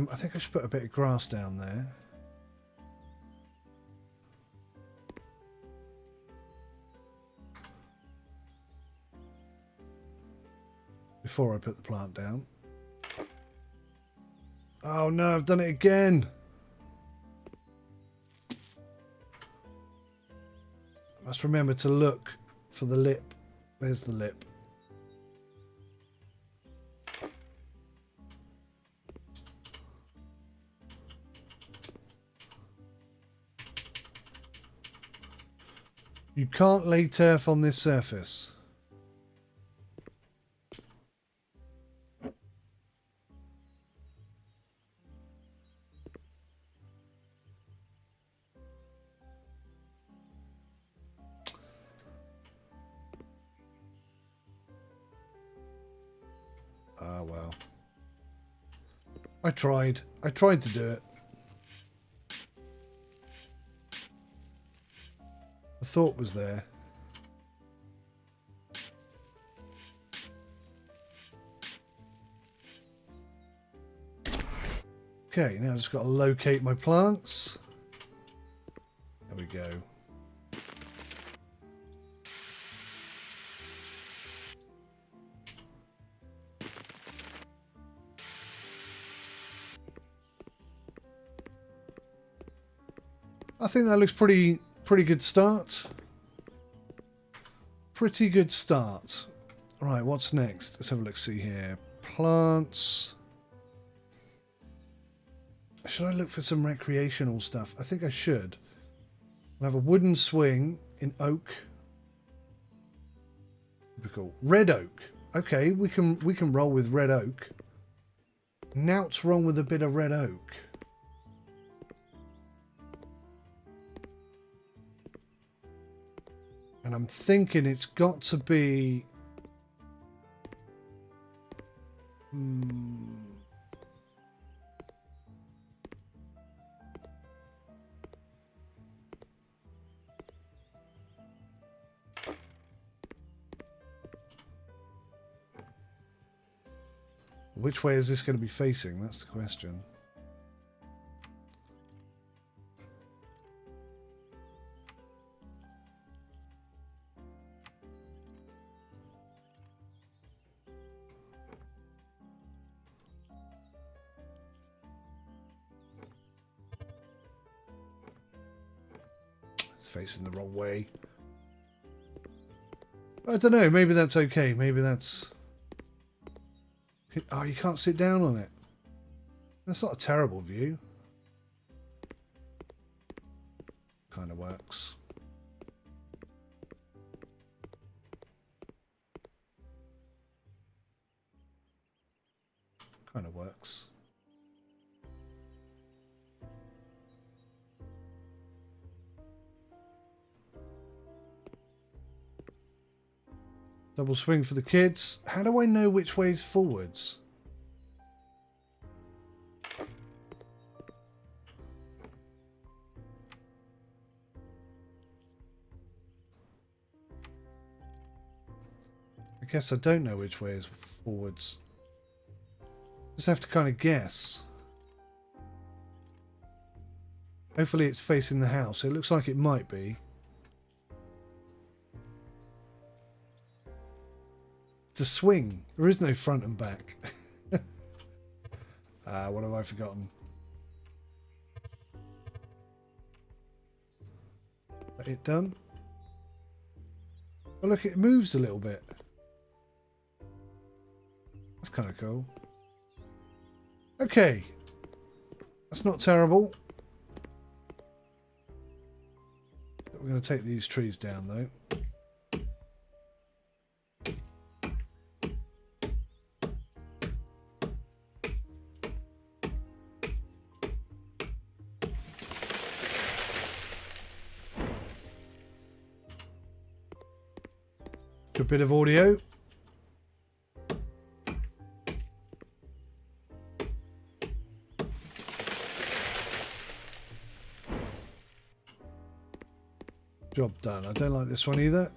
I think I should put a bit of grass down there. Before I put the plant down. Oh no, I've done it again. Must remember to look for the lip. There's the lip. You can't lay turf on this surface. Ah, well. I tried. I tried to do it. The thought was there. Okay, now I've just got to locate my plants. There we go. I think that looks pretty good start. Pretty good start. Right, what's next? Let's have a look. See here. Plants. Should I look for some recreational stuff? I think I should. I have a wooden swing in oak. Typical. Red oak. Okay, we can roll with red oak. Nout's wrong with a bit of red oak. And I'm thinking it's got to be... Which way is this going to be facing? That's the question. It's facing the wrong way. I don't know. Maybe that's okay. Maybe that's... Oh, you can't sit down on it. That's not a terrible view. Kind of works. Kind of works. Double swing for the kids. How do I know which way is forwards? I guess I don't know which way is forwards. Just have to kind of guess. Hopefully it's facing the house. It looks like it might be. To swing. There is no front and back. What have I forgotten? Is it done? Oh look, it moves a little bit. That's kind of cool. Okay. That's not terrible. We're going to take these trees down though. Good bit of audio. Job done. I don't like this one either.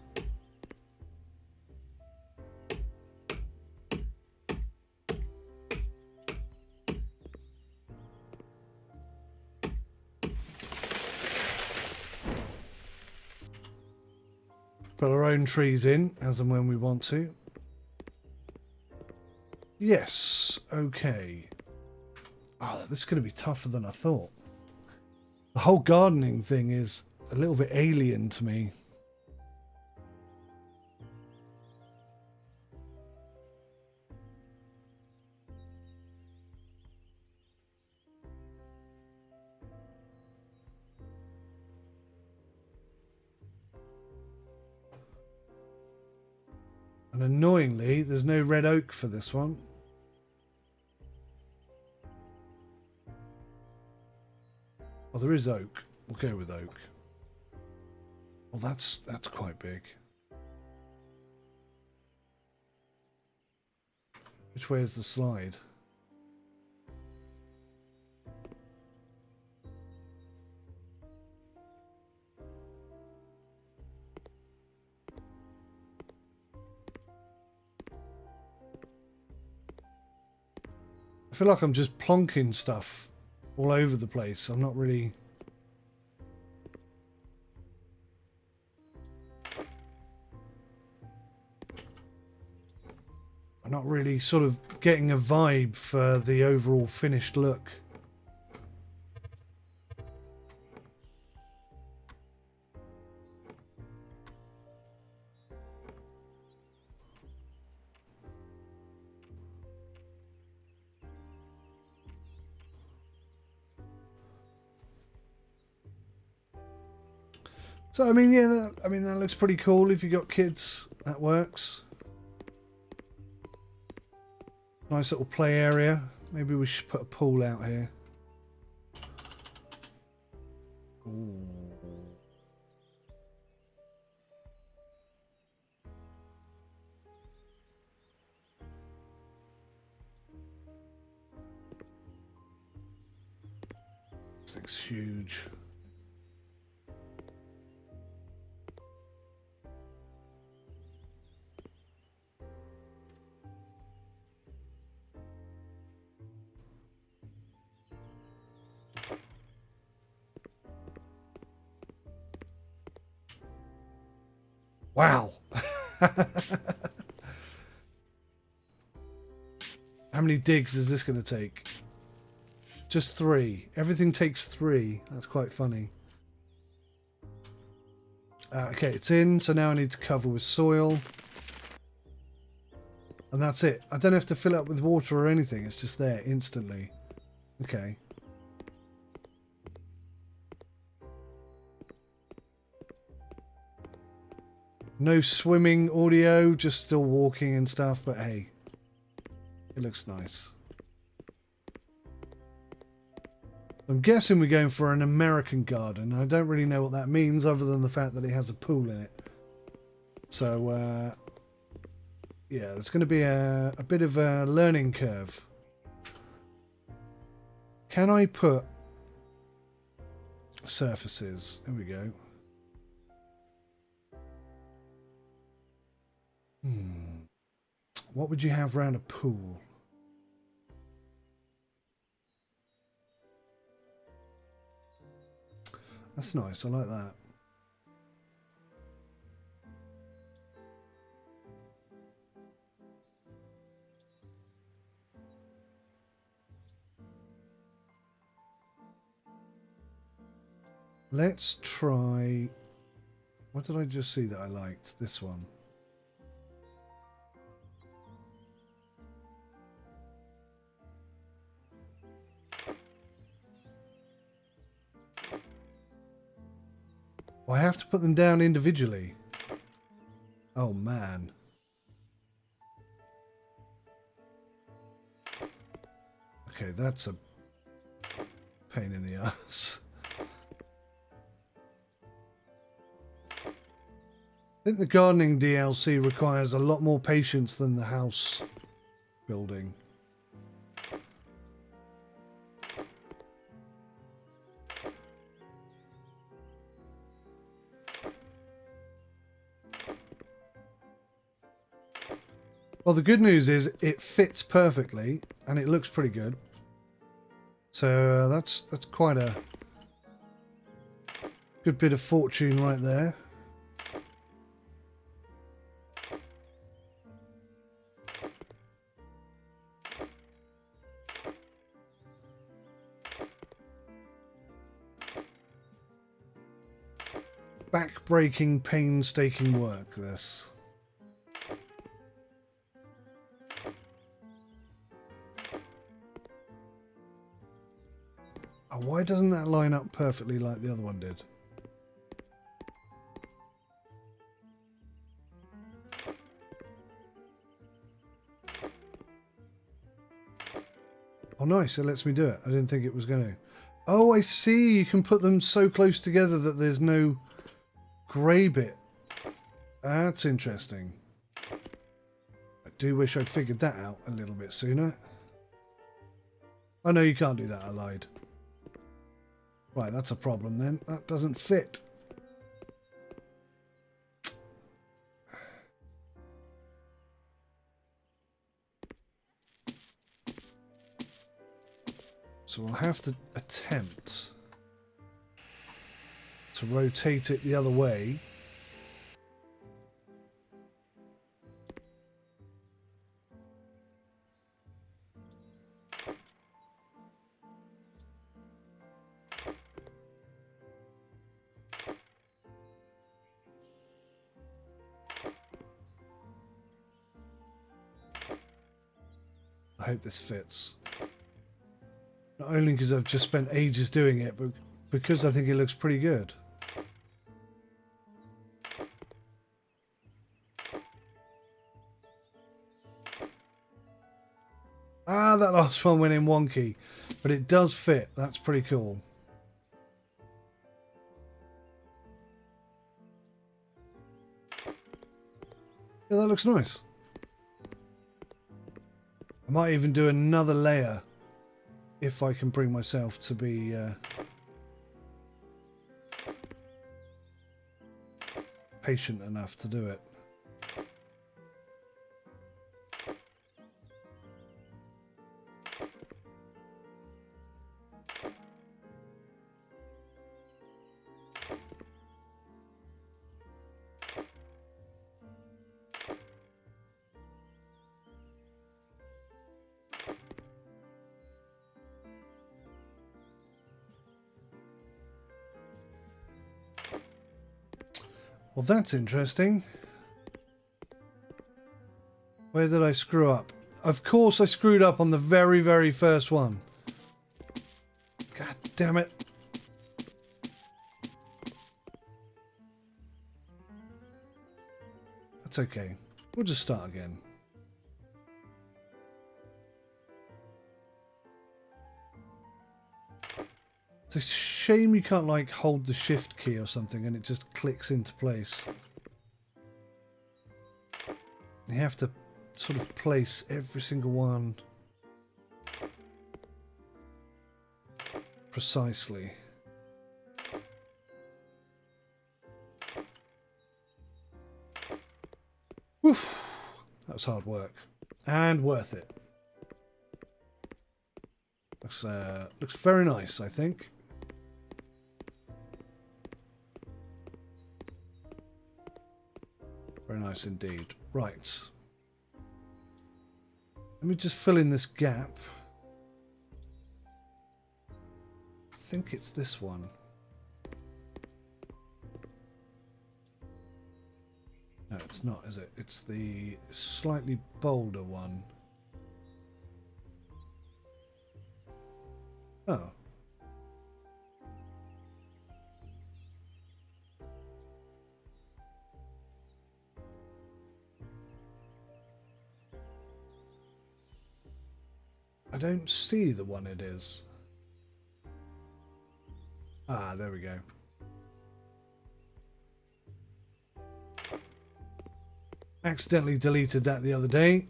Put our own trees in as and when we want to. Yes, okay. Oh, this is going to be tougher than I thought. The whole gardening thing is a little bit alien to me. And annoyingly, there's no red oak for this one. Oh, there is oak. We'll go with oak. Well, that's quite big. Which way is the slide? I feel like I'm just plonking stuff all over the place. I'm not really... sort of getting a vibe for the overall finished look. So I mean, yeah, that looks pretty cool. If you got kids, that works. Nice little play area. Maybe we should put a pool out here. Ooh. This thing's huge. Wow. How many digs is this going to take? Just 3. Everything takes 3. That's quite funny. Okay, it's in. So now I need to cover with soil. And that's it. I don't have to fill it up with water or anything. It's just there instantly. Okay. No swimming audio, just still walking and stuff, but hey, it looks nice. I'm guessing we're going for an American garden. I don't really know what that means other than the fact that it has a pool in it. So, yeah, there's going to be a bit of a learning curve. Can I put surfaces? There we go. What would you have around a pool? That's nice. I like that. Let's try... What did I just see that I liked? This one. I have to put them down individually. Oh, man. Okay, that's a pain in the ass. I think the gardening DLC requires a lot more patience than the house building. Well, the good news is it fits perfectly and it looks pretty good. So that's quite a good bit of fortune right there. Back-breaking, painstaking work, this. Why doesn't that line up perfectly like the other one did? Oh, nice. It lets me do it. I didn't think it was going to. Oh, I see. You can put them so close together that there's no grey bit. That's interesting. do wish I'd figured that out a little bit sooner. Oh no, you can't do that, I lied. Right, that's a problem then. That doesn't fit. So we'll have to attempt to rotate it the other way. I hope this fits. Not only because I've just spent ages doing it, but because I think it looks pretty good. Ah, that last one went in wonky, but it does fit. That's pretty cool. Yeah, that looks nice. I might even do another layer if I can bring myself to be patient enough to do it. Well, that's interesting. Where did I screw up? Of course I screwed up on the very, very first one. God damn it. That's okay. We'll just start again. It's a shame you can't like hold the shift key or something and it just clicks into place. You have to sort of place every single one precisely. Woof. That was hard work and worth it. Looks very nice, I think. Very nice indeed. Right. Let me just fill in this gap. I think it's this one. No, it's not, is it? It's the slightly bolder one. Oh. I don't see the one it is. Ah, there we go. Accidentally deleted that the other day.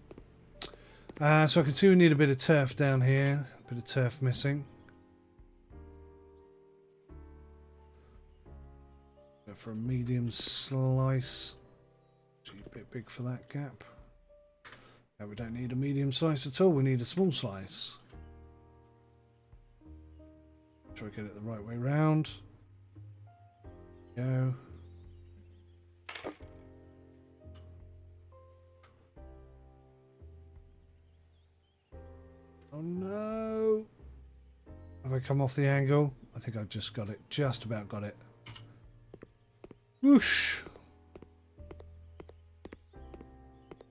So I can see we need a bit of turf down here. A bit of turf missing. Go for a medium slice. Actually a bit big for that gap. No, we don't need a medium slice at all. We need a small slice. Try to get it the right way round. Go. Oh no! Have I come off the angle? I think I've just got it. Just about got it. Whoosh!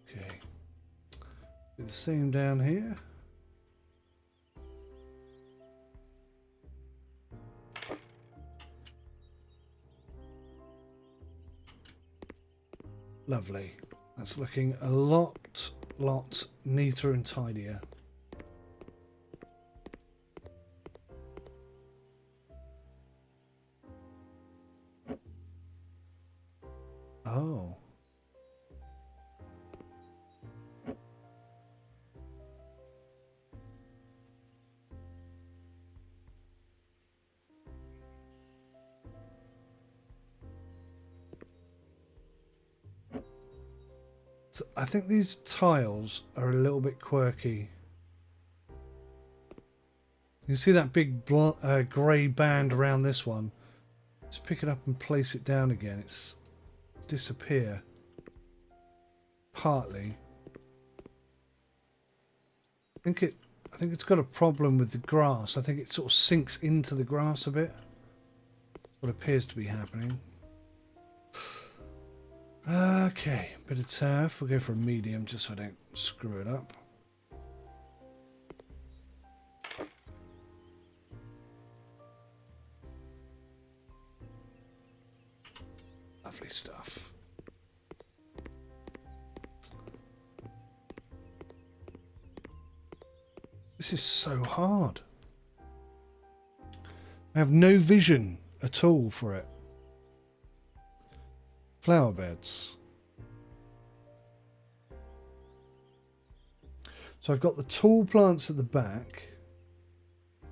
Okay. Do the same down here. Lovely. That's looking a lot neater and tidier. Oh. So I think these tiles are a little bit quirky. You can see that big grey band around this one. Just pick it up and place it down again. It's disappear. Partly. I think it's got a problem with the grass. I think it sort of sinks into the grass a bit. What appears to be happening. Okay, bit of turf. We'll go for a medium just so I don't screw it up. Lovely stuff. This is so hard. I have no vision at all for it. Flower beds. So I've got the tall plants at the back.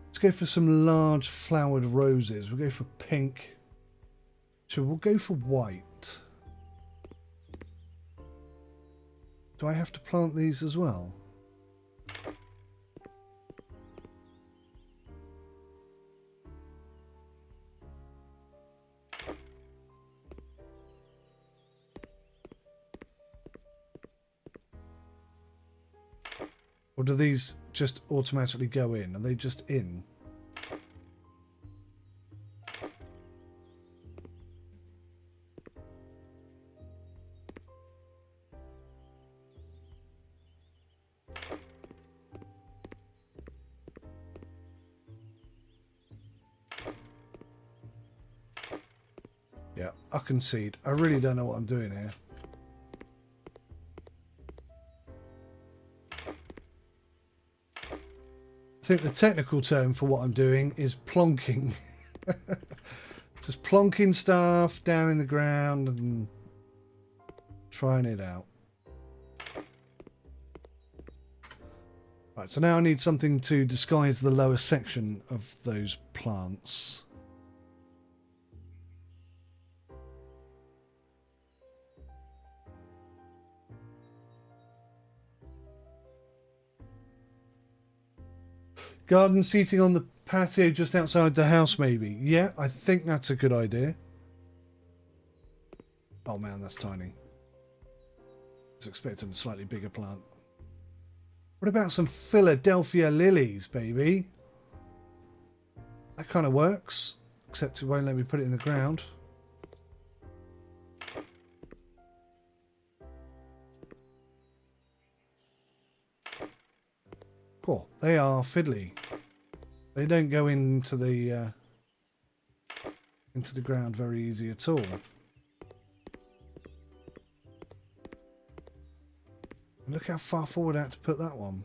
Let's go for some large flowered roses. We'll go for pink. So we'll go for white. Do I have to plant these as well? Or do these just automatically go in? Are they just in? Yeah, I concede. I really don't know what I'm doing here. I think the technical term for what I'm doing is plonking. Just plonking stuff down in the ground and trying it out. Right, so now I need something to disguise the lower section of those plants. Garden seating on the patio just outside the house, maybe. Yeah, I think that's a good idea. Oh man, that's tiny. I was expecting a slightly bigger plant. What about some Philadelphia lilies, baby? That kind of works, except it won't let me put it in the ground. Cool. They are fiddly. They don't go into the ground very easy at all. Look how far forward I had to put that one.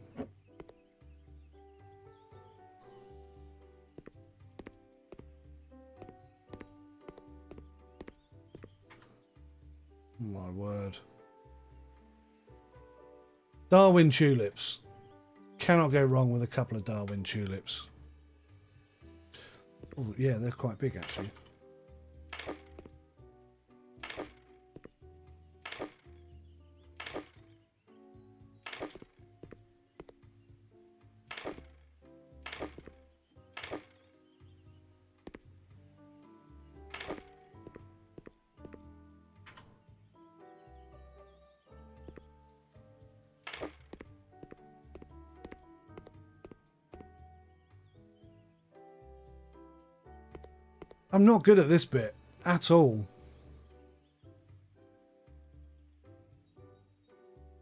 My word. Darwin tulips. Cannot go wrong with a couple of Darwin tulips. Oh, yeah, they're quite big actually. I'm not good at this bit at all.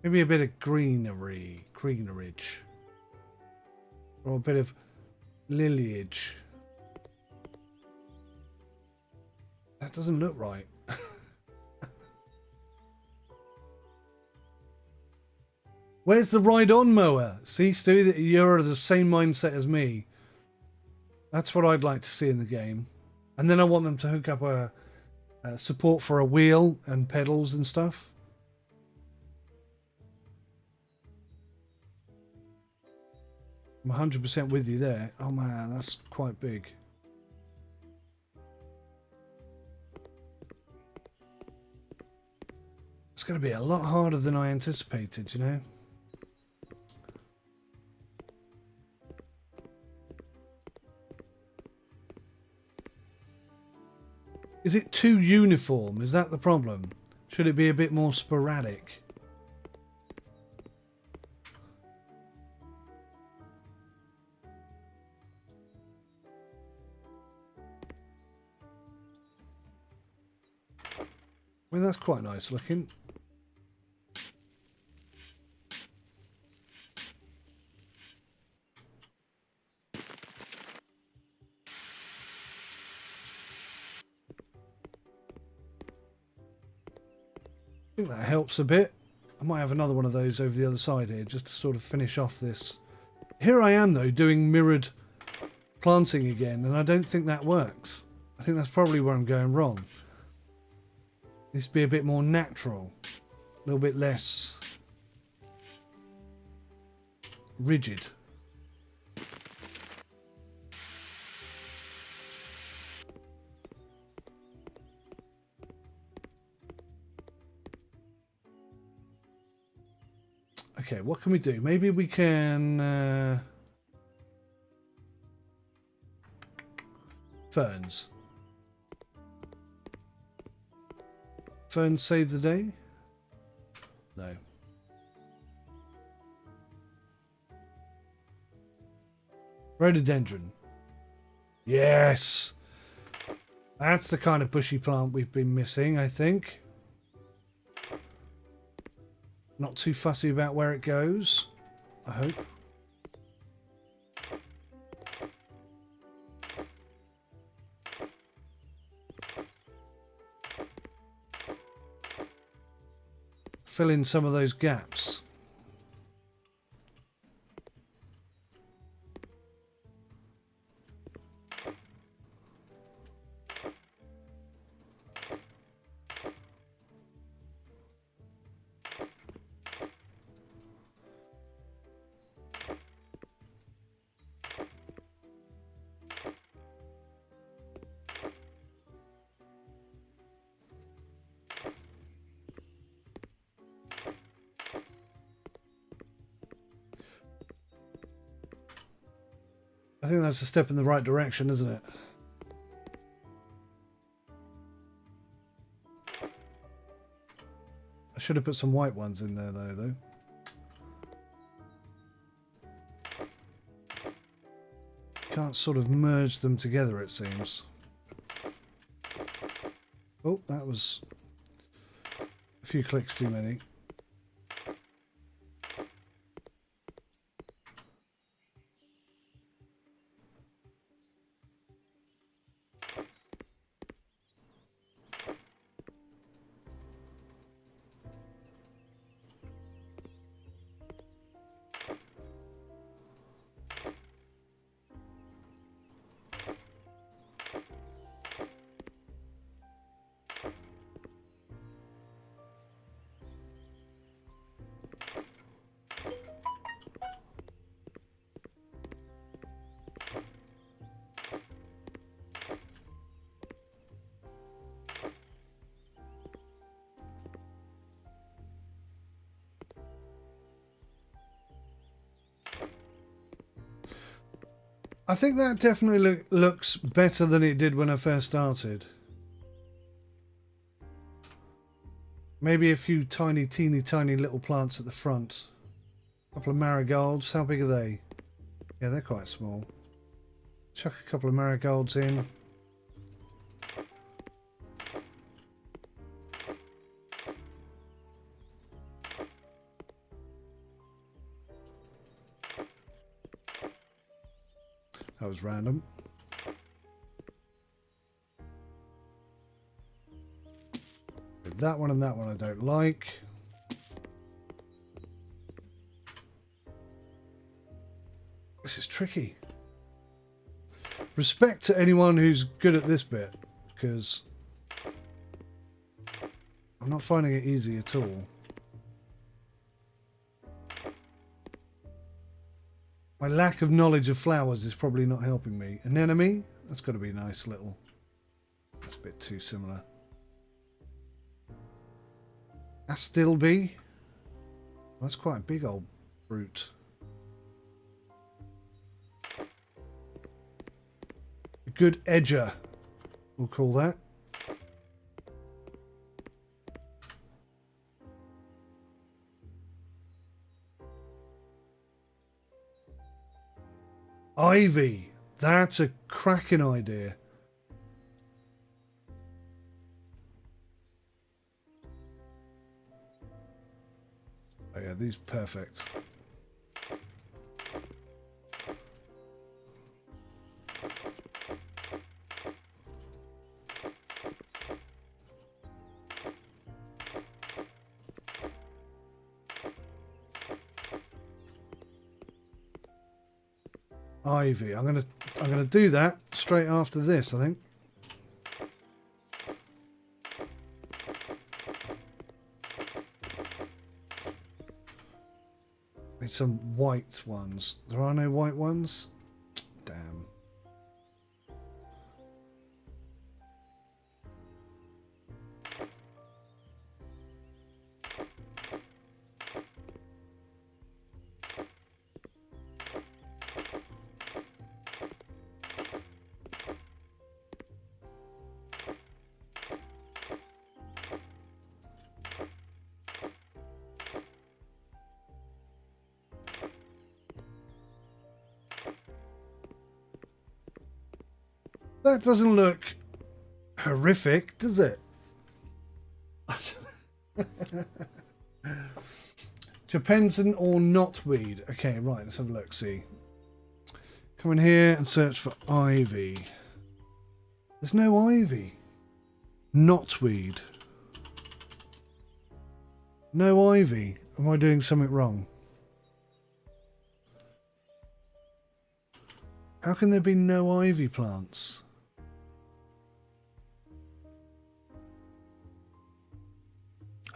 Maybe a bit of greenery, greenerage, or a bit of lileage. That doesn't look right. Where's the ride-on mower? See, Stu, that you're the same mindset as me. That's what I'd like to see in the game. And then I want them to hook up a support for a wheel and pedals and stuff. I'm 100% with you there. Oh man, that's quite big. Let's going to be a lot harder than I anticipated, you know. Is it too uniform? Is that the problem? Should it be a bit more sporadic? I mean, that's quite nice looking. I think that helps a bit. I might have another one of those over the other side here just to sort of finish off this. Here I am though doing mirrored planting again, and I don't think that works. I think that's probably where I'm going wrong. Needs to be a bit more natural, a little bit less rigid. Okay, what can we do? Maybe we can ferns. Ferns save the day? No. Rhododendron. Yes! That's the kind of bushy plant we've been missing, I think. Not too fussy about where it goes, I hope. Fill in some of those gaps. I think that's a step in the right direction, isn't it? I should have put some white ones in there though. Can't sort of merge them together, it seems. Oh, that was a few clicks too many. I think that definitely looks better than it did when I first started. Maybe a few teeny tiny little plants at the front. A couple of marigolds. How big are they? Yeah, they're quite small. Chuck a couple of marigolds in. That was random. That one and that one I don't like. This is tricky. Respect to anyone who's good at this bit, because I'm not finding it easy at all. My lack of knowledge of flowers is probably not helping me. Anemone? That's got to be a nice little... That's a bit too similar. 𝗦𝘂𝗍𝗆. That's quite a big old brute. A good edger, we'll call that. Ivy. That's a cracking idea. Oh yeah, these are perfect. Ivy. I'm gonna do that straight after this, I think. Need some white ones. There are no white ones? Damn. That doesn't look horrific, does it? 𝗤𝗏𝗄𝗏 or knotweed. Okay, right, let's have a look, see. Come in here and search for ivy. There's no ivy. Knotweed. No ivy. Am I doing something wrong? How can there be no ivy plants?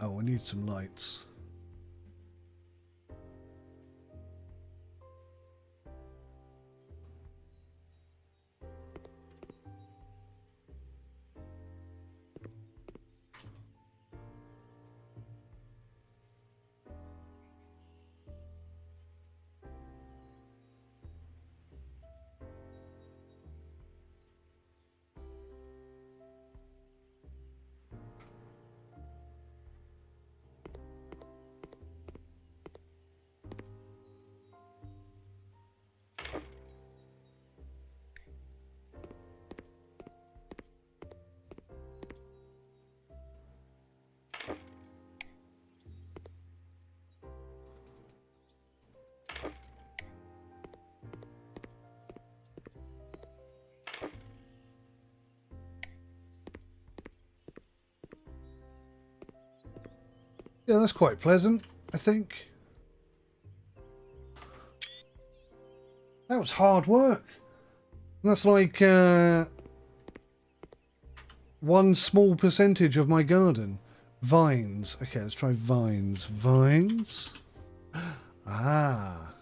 Oh, I need some lights. Yeah, that's quite pleasant, I think. That was hard work. That's like one small percentage of my garden. Vines. Okay, let's try vines. Vines. Ah.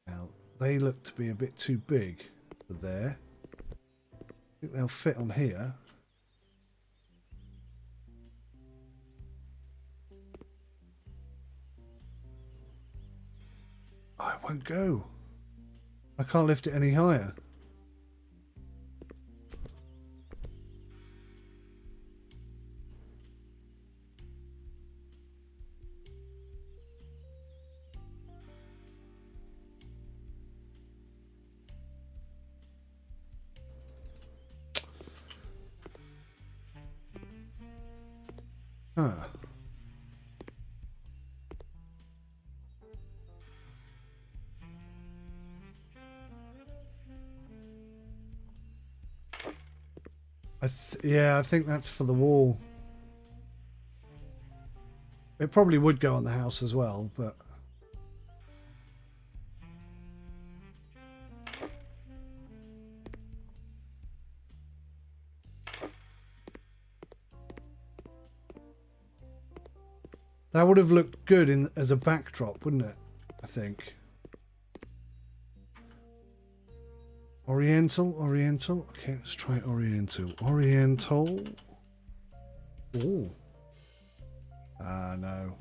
Now, they look to be a bit too big for there. I think they'll fit on here. Oh, it won't go. I can't lift it any higher. Huh. Yeah, I think that's for the wall. It probably would go on the house as well, but... That would have looked good as a backdrop, wouldn't it? I think. Oriental, Oriental. Okay, let's try Oriental. Oriental. Oh. Ah, no.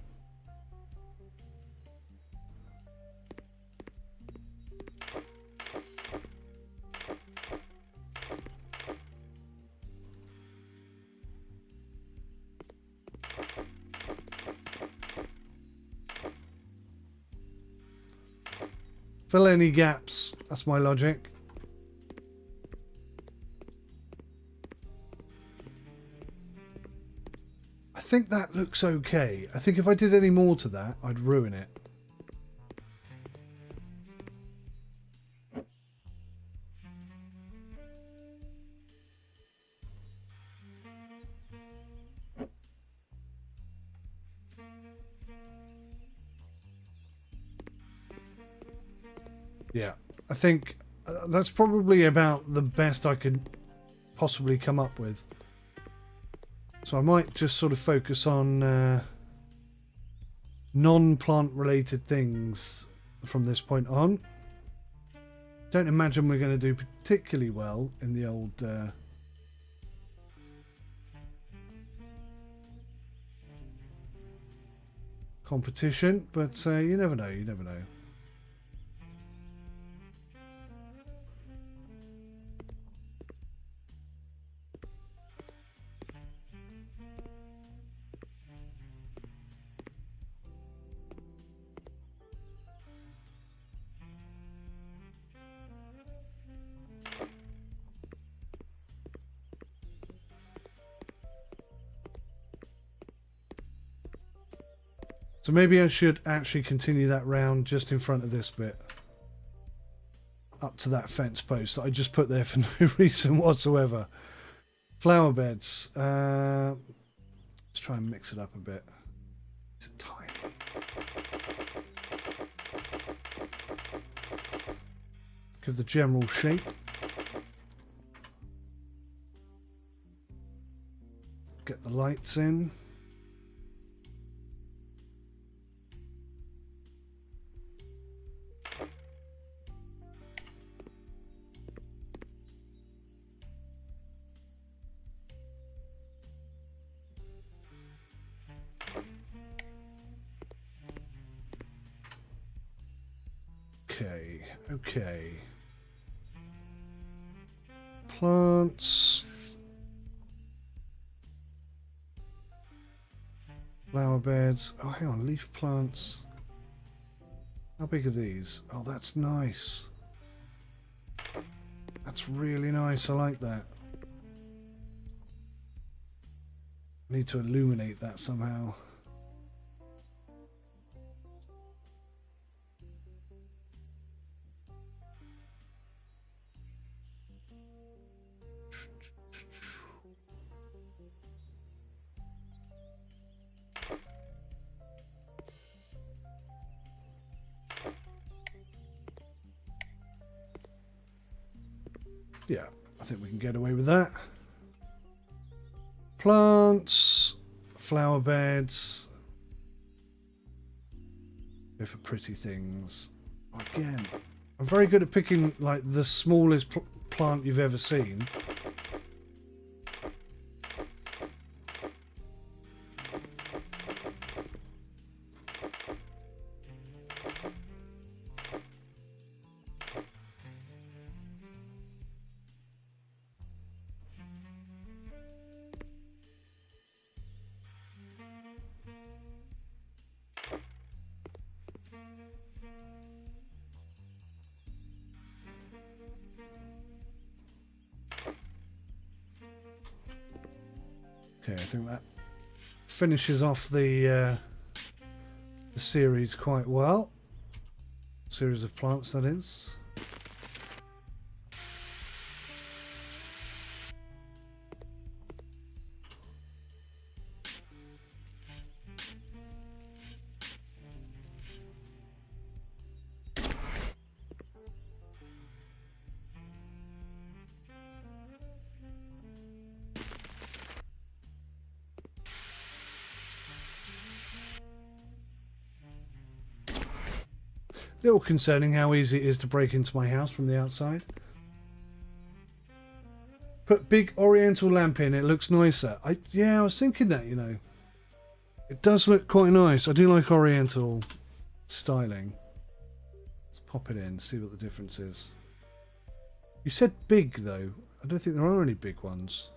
Fill any gaps. That's my logic. I think that looks okay. I think if I did any more to that, I'd ruin it. Yeah, I think that's probably about the best I could possibly come up with. So I might just sort of focus on non-plant related things from this point on. Don't imagine we're going to do particularly well in the old competition, but you never know, you never know. So maybe I should actually continue that round just in front of this bit. Up to that fence post that I just put there for no reason whatsoever. Flower beds. Let's try and mix it up a bit. It's tiny. Give the general shape. Get the lights in. Okay. Plants. Flower beds. Oh, hang on. Leaf plants. How big are these? Oh, that's nice. That's really nice. I like that. Need to illuminate that somehow. Yeah, I think we can get away with that. Plants, flower beds. Go for pretty things. Again, I'm very good at picking like the smallest plant you've ever seen. Okay, I think that finishes off the series quite well. Series of plants, that is. Little concerning how easy it is to break into my house from the outside. Put big oriental lamp in, it looks nicer. Yeah, I was thinking that, you know. It does look quite nice. I do like oriental styling. Let's pop it in, see what the difference is. You said big though. I don't think there are any big ones.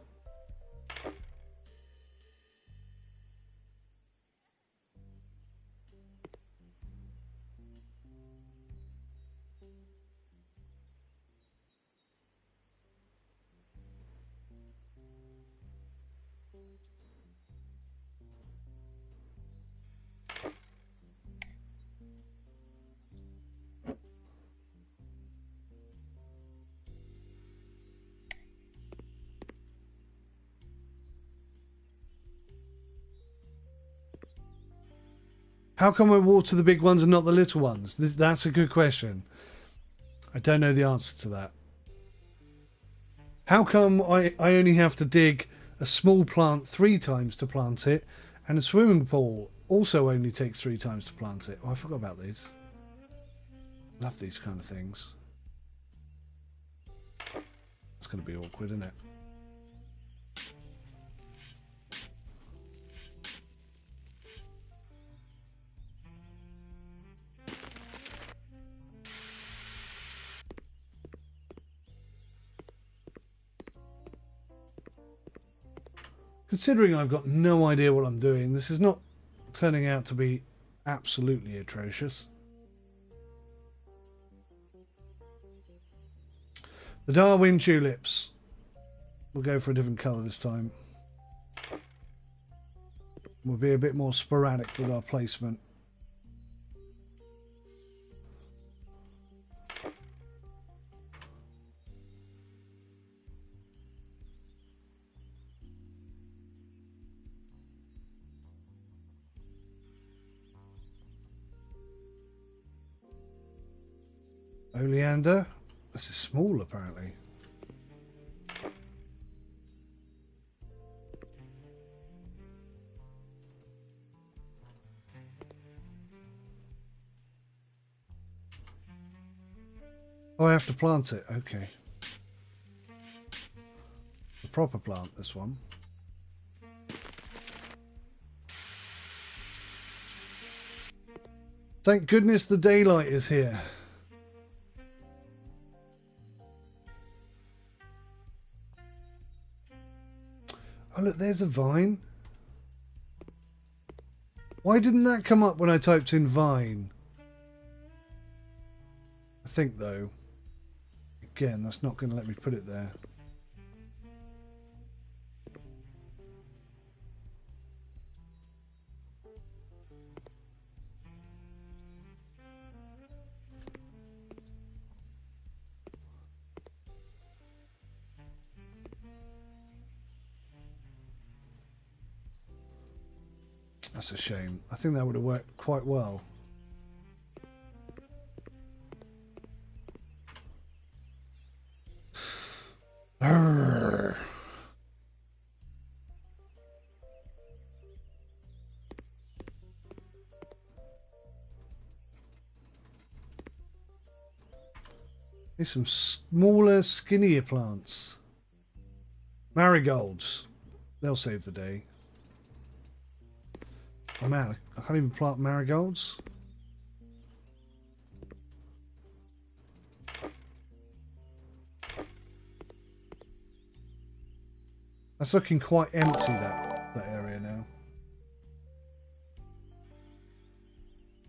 How come I water the big ones and not the little ones? That's a good question. I don't know the answer to that. How come I only have to dig a small plant 3 times to plant it, and a swimming pool also only takes 3 times to plant it? Oh, I forgot about these. Love these kind of things. It's going to be awkward, isn't it? Considering I've got no idea what I'm doing, this is not turning out to be absolutely atrocious. The Darwin tulips. We'll go for a different colour this time. We'll be a bit more sporadic with our placement. Oleander. This is small, apparently. Oh, I have to plant it. Okay. The proper plant, this one. Thank goodness the daylight is here. Oh look, there's a vine. Why didn't that come up when I typed in vine? I think though, again, that's not going to let me put it there. That's a shame. I think that would have worked quite well. Arrgh. Here's some smaller, skinnier plants. Marigolds. They'll save the day. Oh man, I can't even plant marigolds. That's looking quite empty, that area now.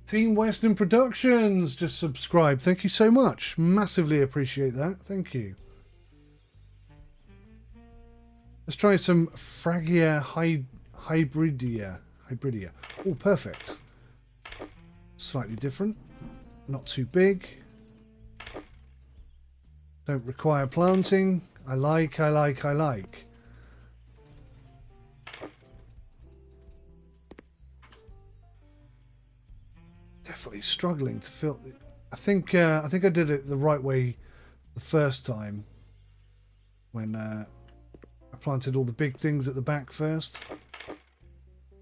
Team Western Productions just subscribed. Thank you so much. Massively appreciate that. Thank you. Let's try some Fragia hybridia. Oh, perfect. Slightly different. Not too big. Don't require planting. I like. Definitely struggling to fill. I think I did it the right way the first time when I planted all the big things at the back first.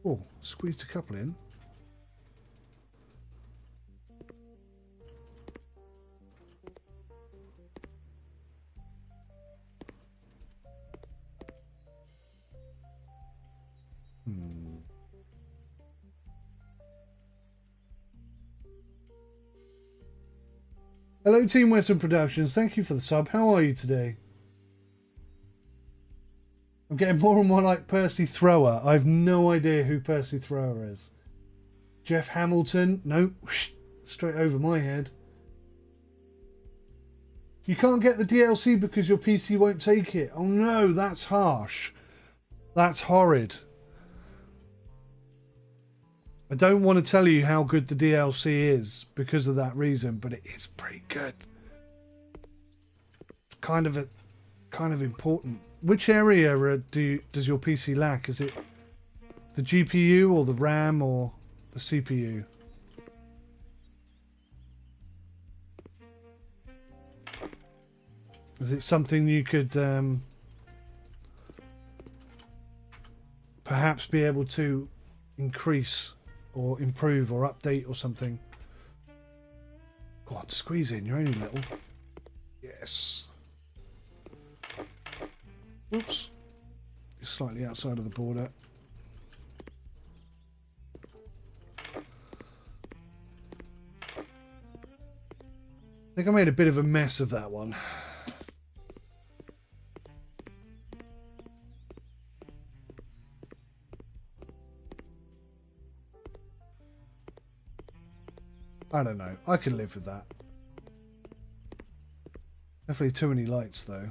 Oh, squeezed a couple in. Hello, Team Western Productions. Thank you for the sub. How are you today? I'm getting more and more like Percy Thrower. I've no idea who Percy Thrower is. Jeff Hamilton? No, straight over my head. You can't get the DLC because your PC won't take it. Oh no, that's harsh. That's horrid. I don't want to tell you how good the DLC is because of that reason, but it is pretty good. It's kind of important. Which area does your PC lack? Is it the GPU or the RAM or the CPU? Is it something you could perhaps be able to increase or improve or update or something? Go on, squeeze in. You're only little. Yes. Oops. You're slightly outside of the border. I think I made a bit of a mess of that one. I don't know. I can live with that. Definitely too many lights, though.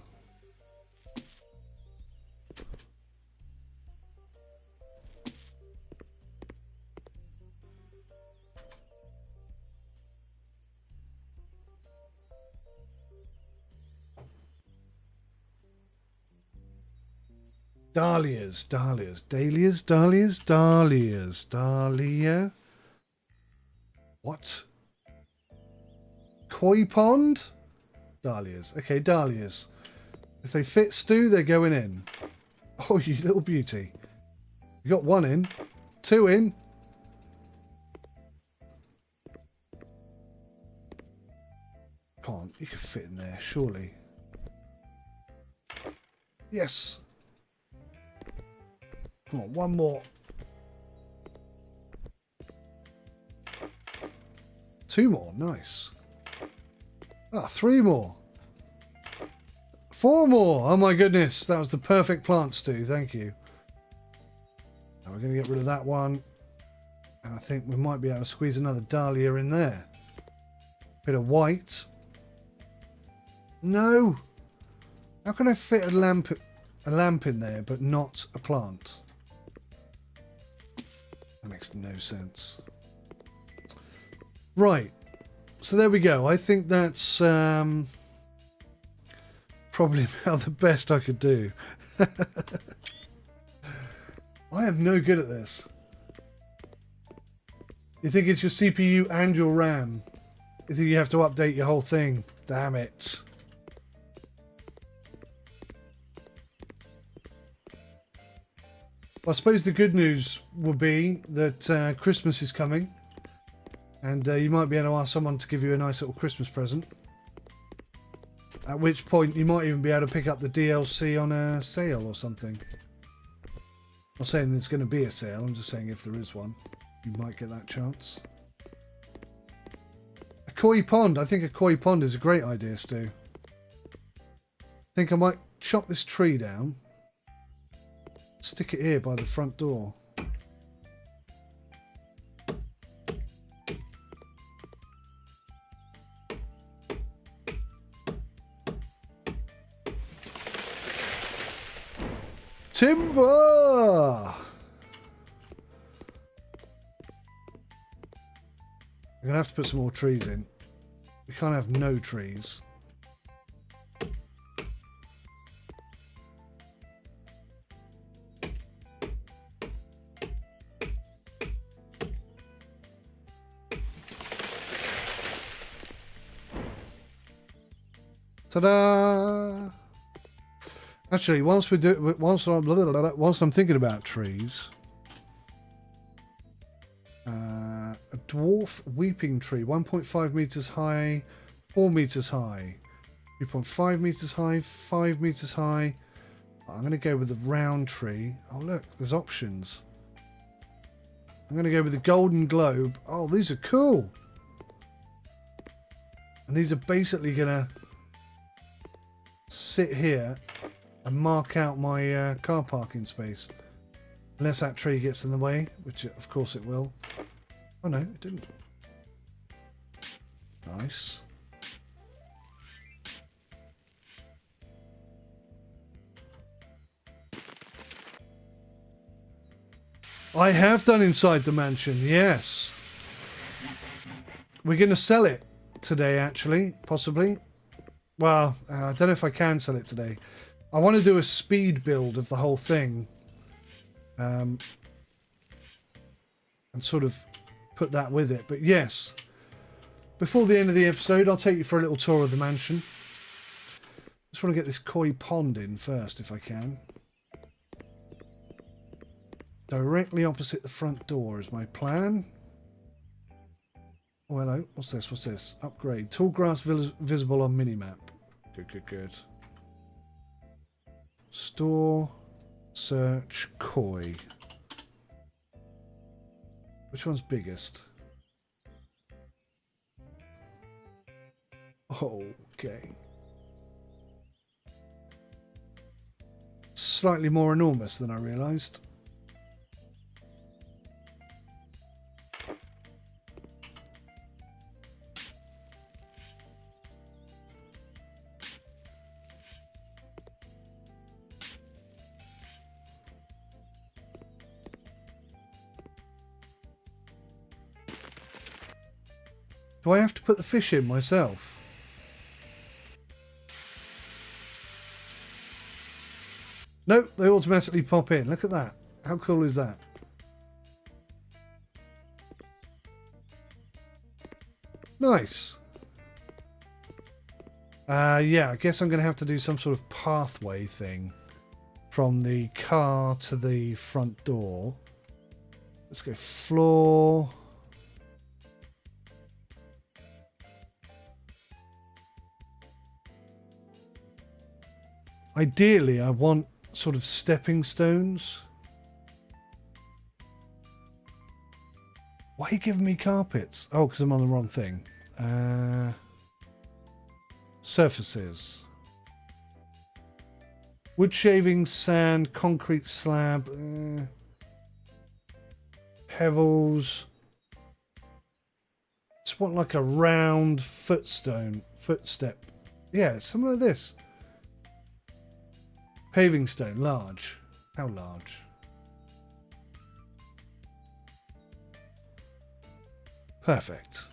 Dahlias, dahlias, dahlias, dahlias, dahlias, dahlia. What? Koi pond? Dahlias. Okay, dahlias. If they fit Stu, they're going in. Oh, you little beauty. You got one in. Two in. Come on, you can fit in there, surely. Yes. Come on, one more. Two more, nice. Ah, three more. Four more. Oh my goodness, that was the perfect plant, Stu. Thank you. Now we're going to get rid of that one. And I think we might be able to squeeze another dahlia in there. Bit of white. No. How can I fit a lamp in there but not a plant? That makes no sense. Right. So there we go. I think that's probably about the best I could do. I am no good at this. You think it's your CPU and your RAM? You think you have to update your whole thing? Damn it. Well, I suppose the good news will be that Christmas is coming. And you might be able to ask someone to give you a nice little Christmas present. At which point you might even be able to pick up the DLC on a sale or something. I'm not saying there's going to be a sale, I'm just saying if there is one, you might get that chance. A koi pond. I think a koi pond is a great idea, Stu. I think I might chop this tree down. Stick it here by the front door. Timber! We're going to have to put some more trees in. We can't have no trees. Ta-da! Actually, whilst I'm thinking about trees, a dwarf weeping tree, 1.5 meters high, 4 meters high, 3.5 meters high, 5 meters high. I'm going to go with the round tree. Oh look, there's options. I'm going to go with the golden globe. Oh, these are cool. And these are basically going to sit here and mark out my car parking space. Unless that tree gets in the way, which of course it will. Oh no, it didn't. Nice. I have done inside the mansion, yes. We're going to sell it today, actually, possibly. Well, I don't know if I can sell it today. I want to do a speed build of the whole thing. And sort of put that with it. But yes, before the end of the episode, I'll take you for a little tour of the mansion. Just want to get this koi pond in first, if I can. Directly opposite the front door is my plan. Oh, hello. What's this? What's this? Upgrade. Tall grass visible on minimap. Good, good, good. Store. Search. Koi. Which one's biggest? Okay. Slightly more enormous than I realised. Do I have to put the fish in myself? Nope, they automatically pop in. Look at that. How cool is that? Nice. Yeah, I guess I'm going to have to do some sort of pathway thing from the car to the front door. Let's go floor. Ideally, I want sort of stepping stones. Why are you giving me carpets? Oh, because I'm on the wrong thing. Surfaces. Wood shavings, sand, concrete slab, pebbles. It's what, like a round footstep. Yeah, something like this. Paving stone, large. How large? Perfect.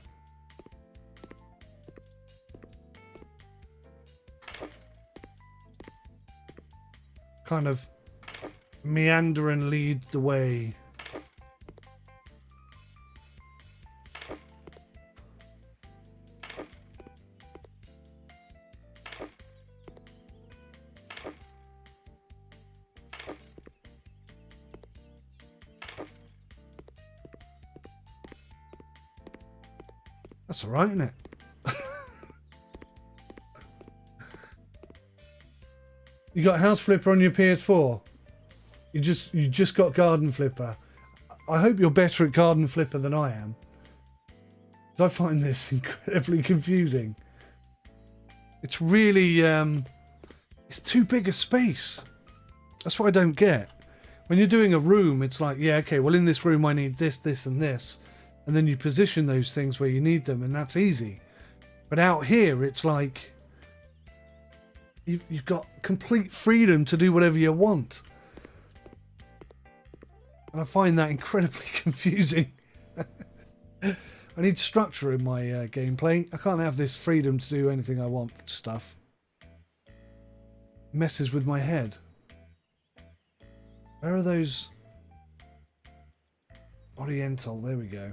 Kind of meander and lead the way. That's all right, isn't it? You got House Flipper on your PS4. You just got Garden Flipper. I hope you're better at Garden Flipper than I am. I find this incredibly confusing. It's really it's too big a space. That's what I don't get. When you're doing a room, it's like, yeah, okay, well in this room I need this, this, and this. And then you position those things where you need them, and that's easy. But out here, it's like you've got complete freedom to do whatever you want. And I find that incredibly confusing. I need structure in my gameplay. I can't have this freedom to do anything I want stuff. Messes with my head. Where are those? Oriental, there we go.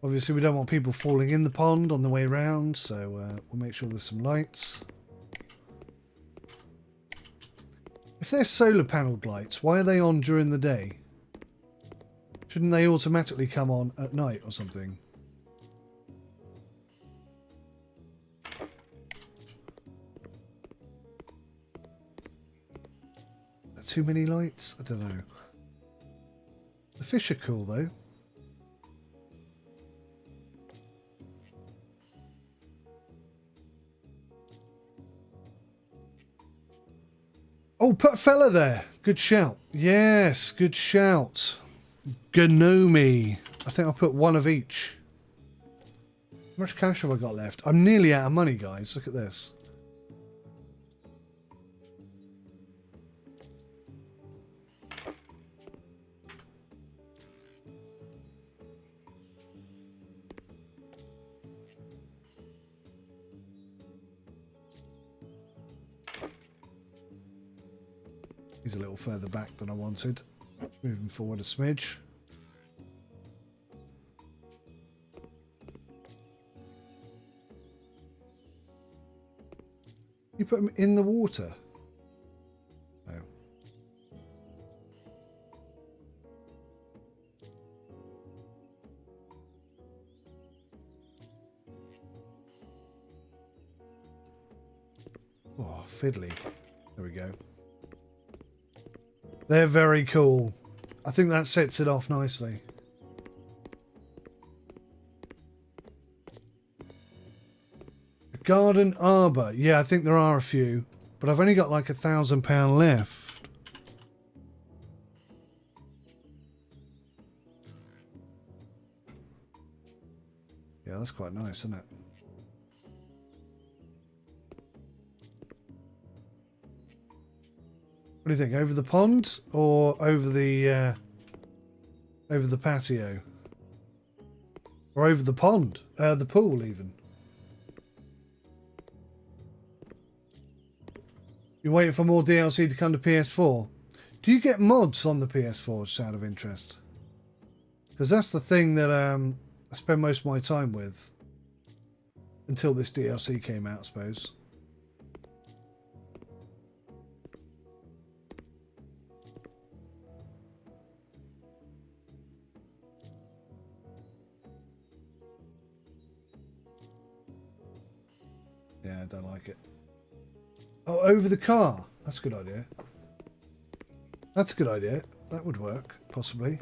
Obviously, we don't want people falling in the pond on the way round, so we'll make sure there's some lights. If they're solar panelled lights, why are they on during the day? Shouldn't they automatically come on at night or something? too many lights? I don't know. The fish are cool though. Oh, put a fella there. Good shout. Yes, good shout. 𝗦𝘂𝗧𝗍𝗍. I think I'll put one of each. How much cash have I got left? I'm nearly out of money, guys. Look at this. He's a little further back than I wanted. Moving forward a smidge. You put them in the water? No. Oh, fiddly. There we go. They're very cool. I think that sets it off nicely. Garden Arbour. Yeah, I think there are a few. But I've only got like £1,000 left. Yeah, that's quite nice, isn't it? What do you think? Over the pond or over the patio? Or over the pond? The pool even. You're waiting for more DLC to come to PS4. Do you get mods on the PS4, just out of interest? Because that's the thing that I spend most of my time with. Until this DLC came out, I suppose. Yeah, I don't like it. Oh, over the car. That's a good idea. That's a good idea. That would work, possibly.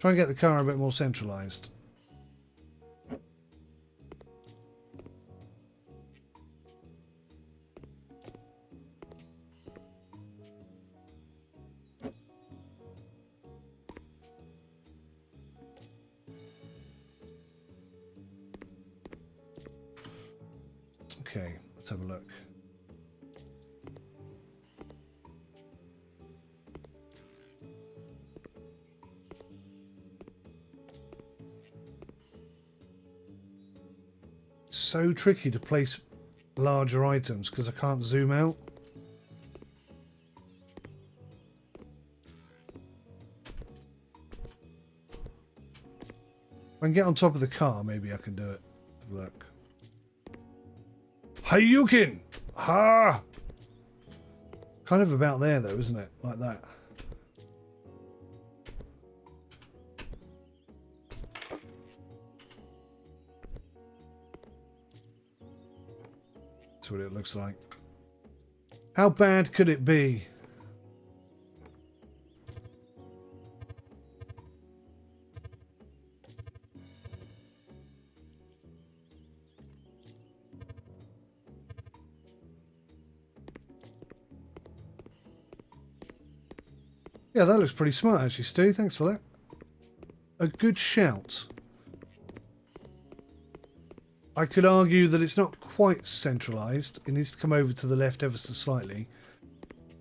Try and get the car a bit more centralised. Okay, let's have a look. So tricky to place larger items because I can't zoom out. If I can get on top of the car, maybe I can do it. Have a look. 𝗦𝘂𝗃𝗃! Ha! Kind of about there though, isn't it? Like that. That's what it looks like. How bad could it be? Yeah, that looks pretty smart actually, Stu. Thanks for that. A good shout. I could argue that it's not quite centralised. It needs to come over to the left ever so slightly.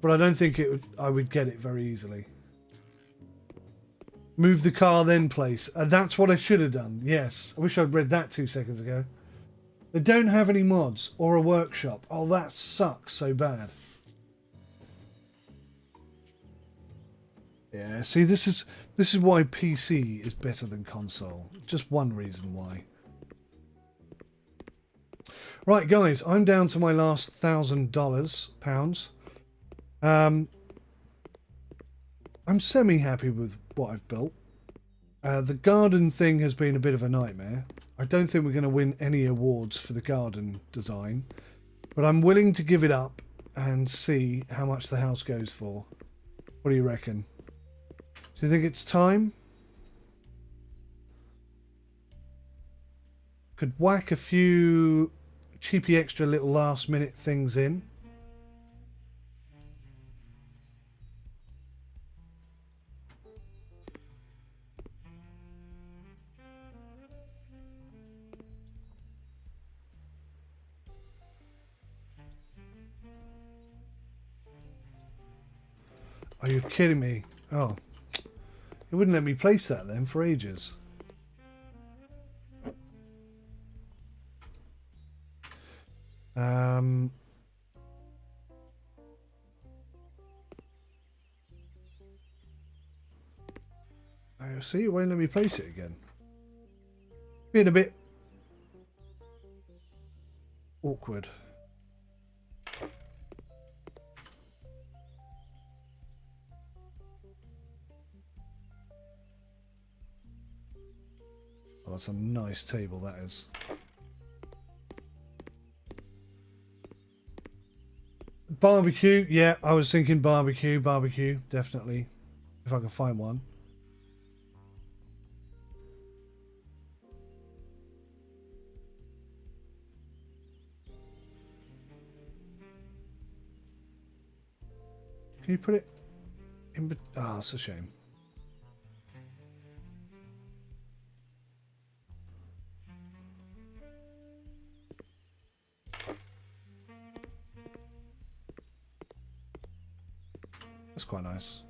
But I don't think it would. I would get it very easily. Move the car, then place. That's what I should have done. Yes. I wish I'd read that 2 seconds ago. They don't have any mods or a workshop. Oh, that sucks so bad. Yeah, see, this is why PC is better than console. Just one reason why. Right, guys, I'm down to my last £1,000 pounds. I'm semi-happy with what I've built. The garden thing has been a bit of a nightmare. I don't think we're going to win any awards for the garden design. But I'm willing to give it up and see how much the house goes for. What do you reckon? Do you think it's time? Could whack a few cheapy extra little last minute things in. Are you kidding me? Oh. It wouldn't let me place that then for ages. See, it won't let me place it again. Being a bit awkward. Oh, that's a nice table, that is. Barbecue, yeah, I was thinking barbecue, definitely. If I can find one. Can you put it in? Ah, it's a shame. That's quite nice.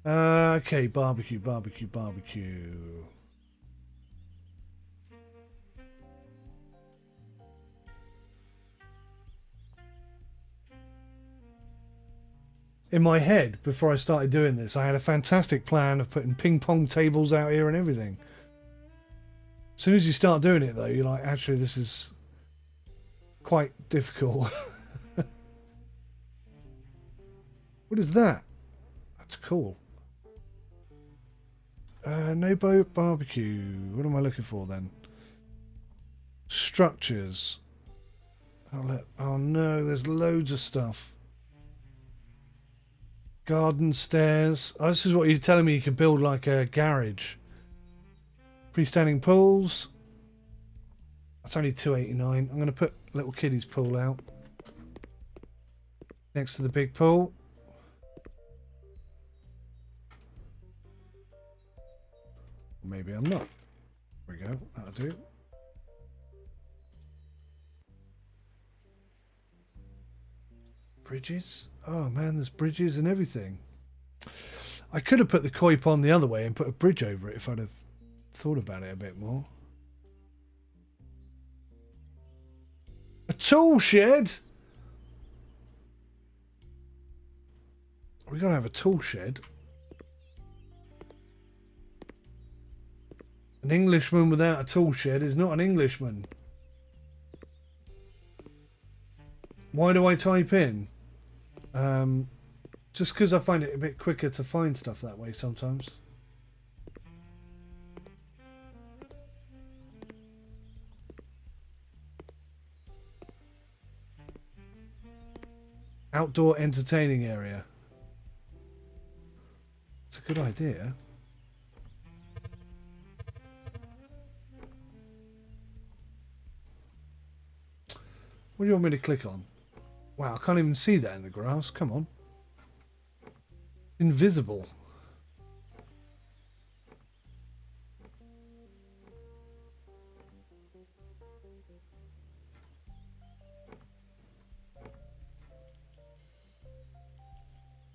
Okay, barbecue. In my head, before I started doing this, I had a fantastic plan of putting ping pong tables out here and everything. As soon as you start doing it, though, you're like, actually, this is quite difficult. What is that? That's cool. No boat barbecue. What am I looking for then? Structures. Oh no, there's loads of stuff. Garden stairs. Oh, this is what you're telling me you could build like a garage. Freestanding pools. That's only $2.89. I'm going to put little kiddies pool out next to the big pool. Maybe I'm not. There we go. That'll do. Bridges? Oh man, there's bridges and everything. I could have put the koi pond the other way and put a bridge over it if I'd have thought about it a bit more. A tool shed? We gotta have a tool shed. An Englishman without a tool shed is not an Englishman. Why do I type in? Just because I find it a bit quicker to find stuff that way sometimes. Outdoor entertaining area. It's a good idea. What do you want me to click on? Wow, I can't even see that in the grass. Come on. Invisible.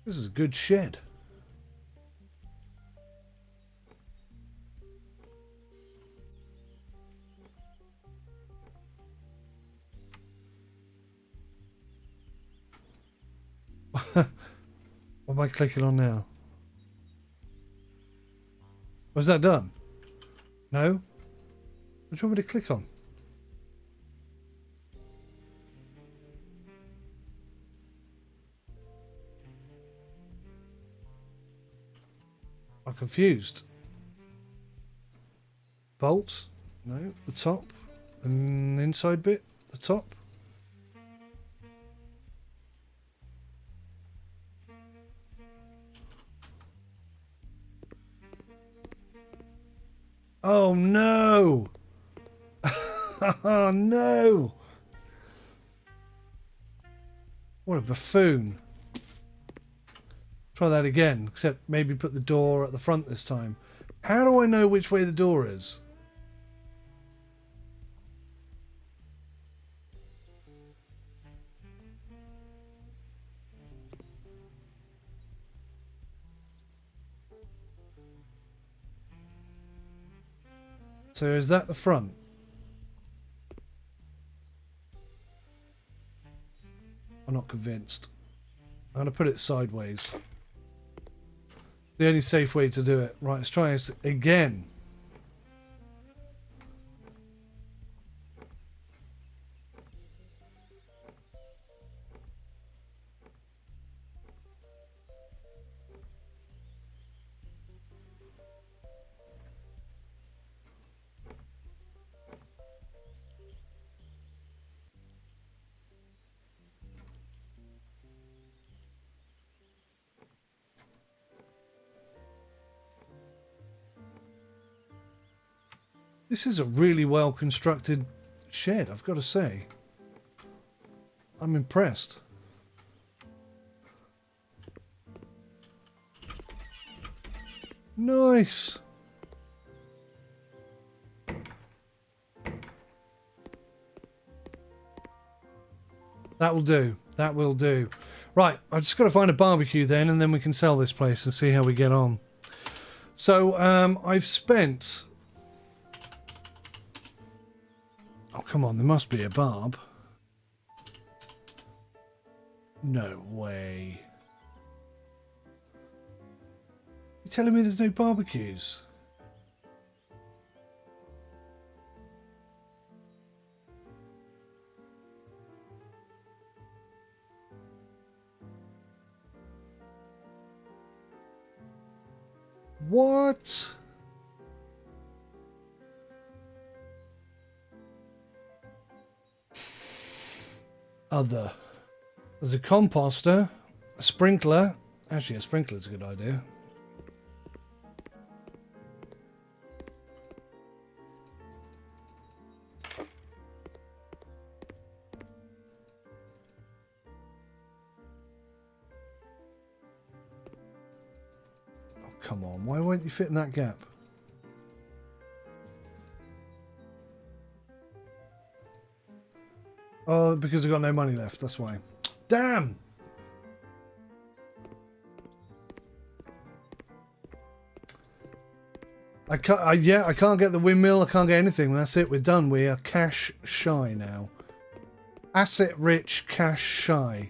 This is a good shed. What am I clicking on now? Was that done? No? What do you want me to click on? I'm confused. Bolt? No. The top? The inside bit? The top? Oh no! Oh no! What a buffoon. Try that again, except maybe put the door at the front this time. How do I know which way the door is? So is that the front? I'm not convinced. I'm going to put it sideways. The only safe way to do it. Right, let's try this again. This is a really well constructed shed, I've got to say. I'm impressed. Nice. That will do. That will do. Right, I've just got to find a barbecue then, and then we can sell this place and see how we get on. So, I've spent... Oh, come on, there must be a barb. No way. You're telling me there's no barbecues? What? Other. There's a composter, a sprinkler. Actually, a sprinkler's a good idea. Oh, come on. Why won't you fit in that gap? Oh, because I've got no money left, that's why. Damn! I can't get the windmill, I can't get anything. That's it, we're done. We are cash shy now. Asset rich, cash shy.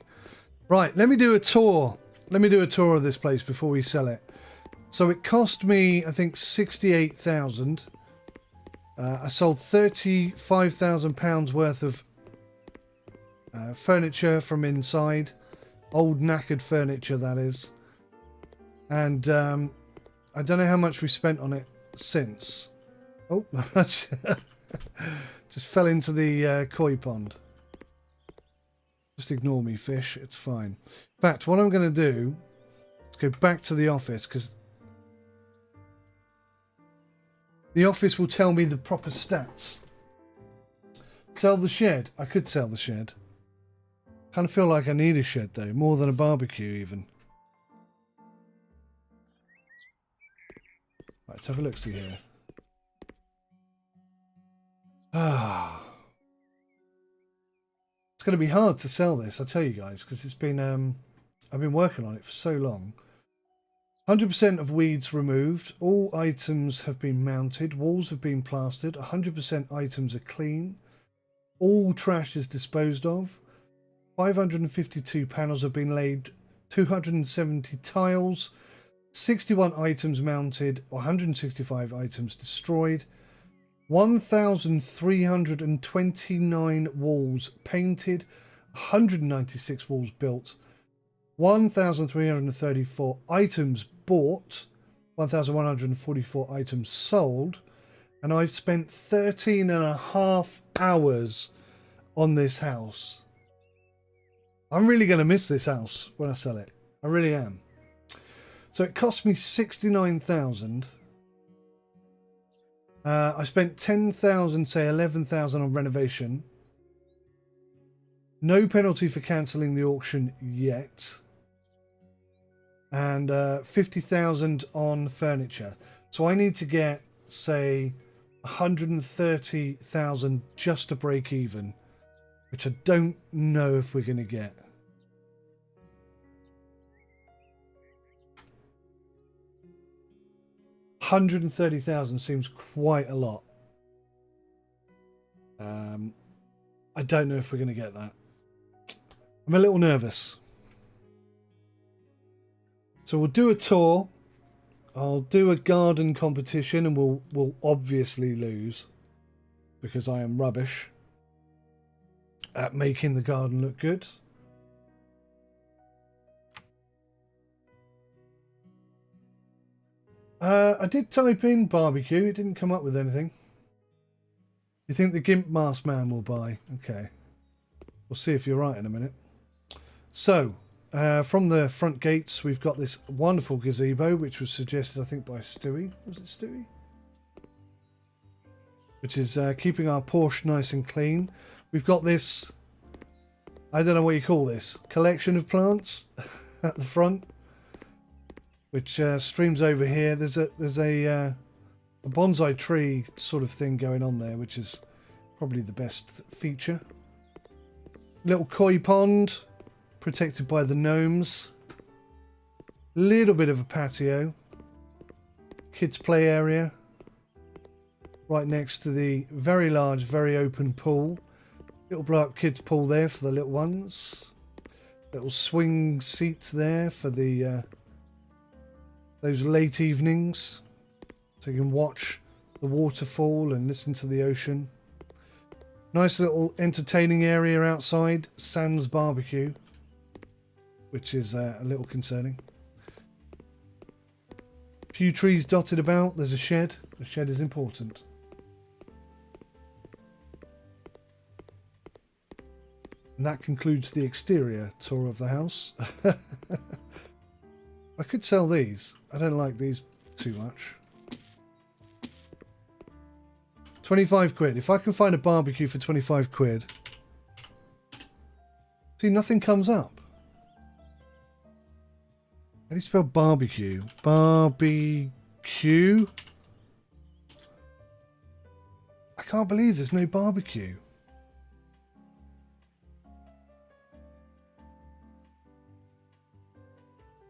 Right, let me do a tour. Let me do a tour of this place before we sell it. So it cost me, I think, 68,000. I sold £35,000 worth of furniture from inside, old knackered furniture that is, and I don't know how much we spent on it since. Oh, just fell into the koi pond. Just ignore me, fish, it's fine. In fact, what I'm going to do is go back to the office, because the office will tell me the proper stats. Sell the shed. I could sell the shed. Kind of feel like I need a shed though, more than a barbecue even. Right, let's have a look see here. Ah, it's going to be hard to sell this, I tell you guys, because it's been I've been working on it for so long. 100% of weeds removed. All items have been mounted. Walls have been plastered. 100% items are clean. All trash is disposed of. 552 panels have been laid, 270 tiles, 61 items mounted, 165 items destroyed, 1,329 walls painted, 196 walls built, 1,334 items bought, 1,144 items sold, and I've spent 13.5 hours on this house. I'm really going to miss this house when I sell it. I really am. So it cost me 69,000. I spent 10,000, say 11,000 on renovation. No penalty for cancelling the auction yet. And 50,000 on furniture. So I need to get, say, 130,000 just to break even, which I don't know if we're going to get. $130,000 seems quite a lot. I don't know if we're going to get that. I'm a little nervous. So we'll do a tour. I'll do a garden competition and we'll obviously lose because I am rubbish at making the garden look good. I did type in barbecue. It didn't come up with anything. You think the gimp mask man will buy? Okay. We'll see if you're right in a minute. So, from the front gates, we've got this wonderful gazebo, which was suggested, I think, by Stewie. Was it Stewie? Which is keeping our Porsche nice and clean. We've got this, I don't know what you call this, collection of plants at the front, which streams over here. There's a bonsai tree sort of thing going on there, which is probably the best feature. Little koi pond, protected by the gnomes. Little bit of a patio. Kids play area. Right next to the very large, very open pool. Little blow-up kids pool there for the little ones. Little swing seats there for the those late evenings. So you can watch the waterfall and listen to the ocean. Nice little entertaining area outside. Sans barbecue. Which is a little concerning. A few trees dotted about. There's a shed. The shed is important. And that concludes the exterior tour of the house. I could sell these. I don't like these too much. 25 quid. If I can find a barbecue for 25 quid. See, nothing comes up. How do you spell barbecue? Barbecue? I can't believe there's no barbecue.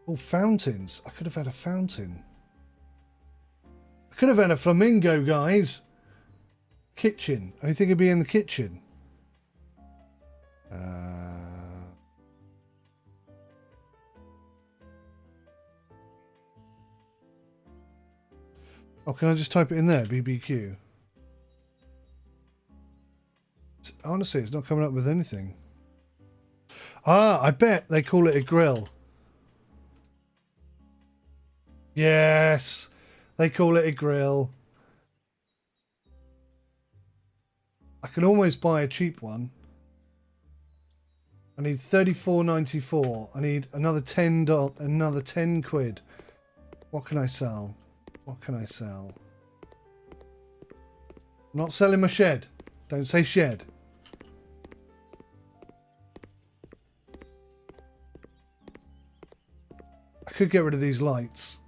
Oh, fountains. I could have had a fountain. I could have had a flamingo, guys. Kitchen. I think it'd be in the kitchen. Oh, can I just type it in there? BBQ. Honestly, it's not coming up with anything. Ah, I bet they call it a grill. Yes, they call it a grill. I can almost buy a cheap one. I need $34.94. I need another another 10 quid. What can I sell? What can I sell? I'm not selling my shed. Don't say shed. I could get rid of these lights.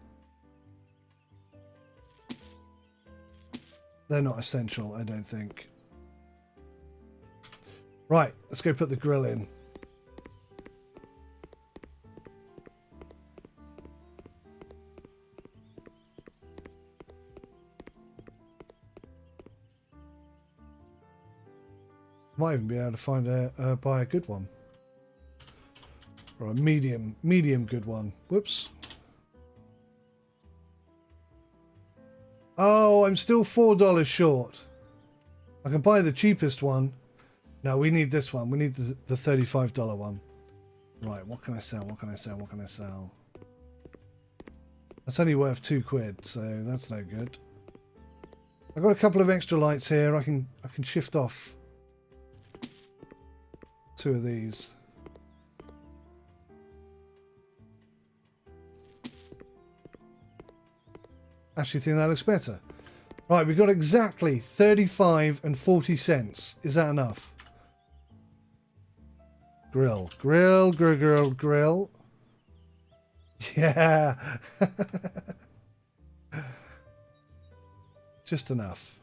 They're not essential, I don't think. Right, let's go put the grill in. Might even be able to find buy a good one. Or a medium good one. Whoops. Oh, I'm still $4 short. I can buy the cheapest one. No, we need this one. We need the $35 one. Right, what can I sell? What can I sell? What can I sell? That's only worth 2 quid, so that's no good. I've got a couple of extra lights here. I can shift off 2 of these. Actually think that looks better. Right, we've got exactly 35 and 40 cents. Is that enough? Grill, grill, grill, grill, grill. Yeah. Just enough.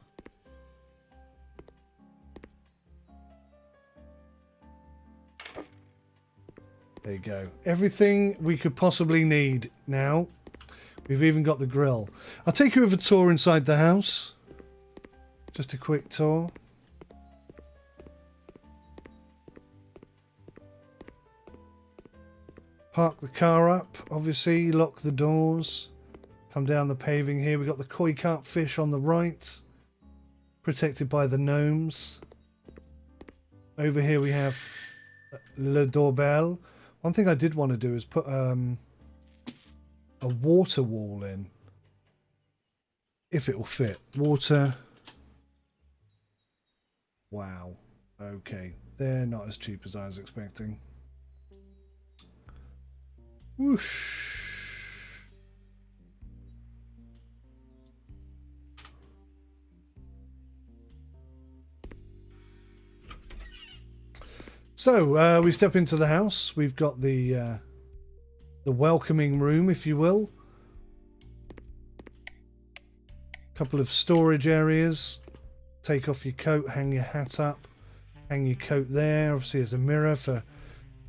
There you go. Everything we could possibly need now. We've even got the grill. I'll take you over a tour inside the house. Just a quick tour. Park the car up, obviously. Lock the doors. Come down the paving here. We've got the koi carp fish on the right. Protected by the gnomes. Over here we have le doorbell. One thing I did want to do is put a water wall in. If it will fit. Water. Wow. Okay. They're not as cheap as I was expecting. Whoosh. So we step into the house. We've got the welcoming room, if you will. Couple of storage areas. Take off your coat, hang your hat up, hang your coat there. Obviously, there's a mirror for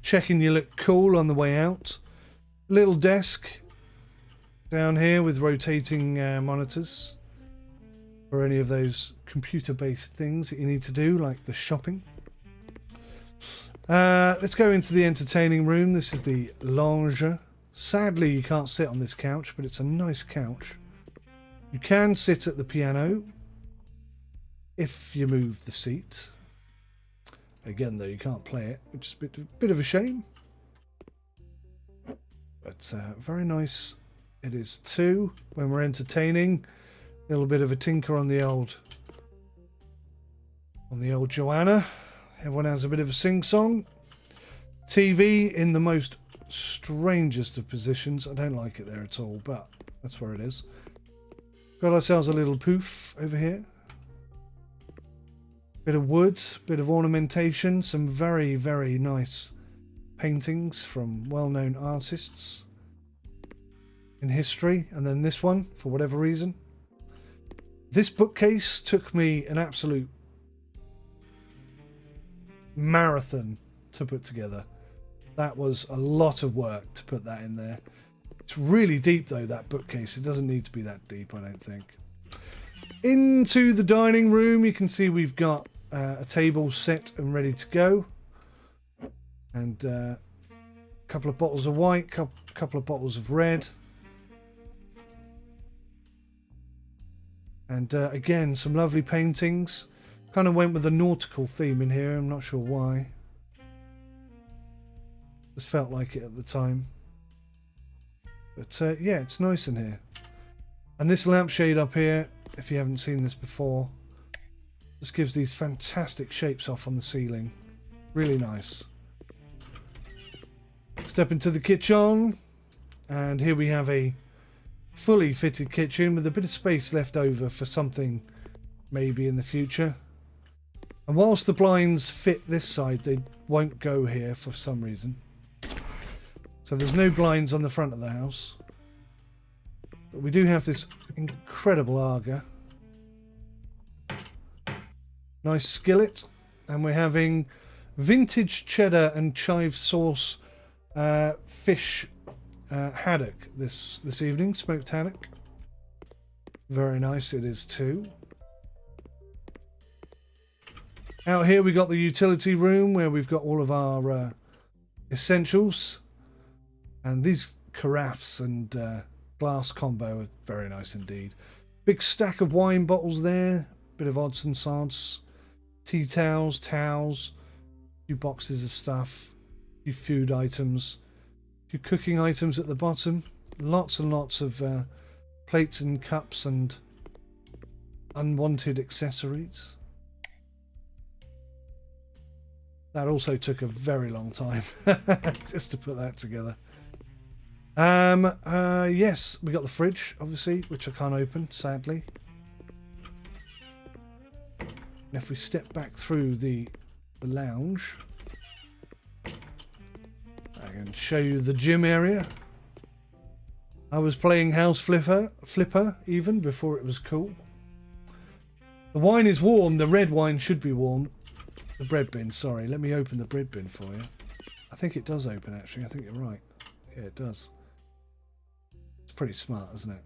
checking you look cool on the way out. Little desk down here with rotating monitors for any of those computer-based things that you need to do, like the shopping. Let's go into the entertaining room. This is the lounge. Sadly, you can't sit on this couch, but it's a nice couch. You can sit at the piano if you move the seat. Again, though, you can't play it, which is a bit of a shame. But very nice it is too when we're entertaining. A little bit of a tinker on the old Joanna. Everyone has a bit of a sing-song. TV in the most strangest of positions. I don't like it there at all, but that's where it is. Got ourselves a little poof over here. Bit of wood, bit of ornamentation, some very, very nice paintings from well-known artists in history. And then this one, for whatever reason. This bookcase took me an absolute marathon to put together. That was a lot of work to put that in there. It's really deep though, that bookcase. It doesn't need to be that deep, I don't think. Into the dining room, you can see we've got a table set and ready to go, and a couple of bottles of white, couple of bottles of red, and again some lovely paintings. Kind of went with a nautical theme in here. I'm not sure why. Just felt like it at the time. But yeah, it's nice in here. And this lampshade up here, if you haven't seen this before, just gives these fantastic shapes off on the ceiling. Really nice. Step into the kitchen, and here we have a fully fitted kitchen with a bit of space left over for something maybe in the future. And whilst the blinds fit this side, they won't go here for some reason. So there's no blinds on the front of the house. But we do have this incredible lager. Nice skillet. And we're having vintage cheddar and chive sauce fish haddock this evening. Smoked haddock. Very nice it is too. Out here we got the utility room where we've got all of our essentials. And these carafes and glass combo are very nice indeed. Big stack of wine bottles there. Bit of odds and sods. Tea towels, towels. A few boxes of stuff. A few food items. A few cooking items at the bottom. Lots and lots of plates and cups and unwanted accessories. That also took a very long time just to put that together. Yes, we got the fridge, obviously, which I can't open, sadly. And if we step back through the lounge, I can show you the gym area. I was playing House Flipper even before it was cool. The wine is warm. The red wine should be warm. The bread bin, sorry. Let me open the bread bin for you. I think it does open, actually. I think you're right. Yeah, it does. It's pretty smart, isn't it?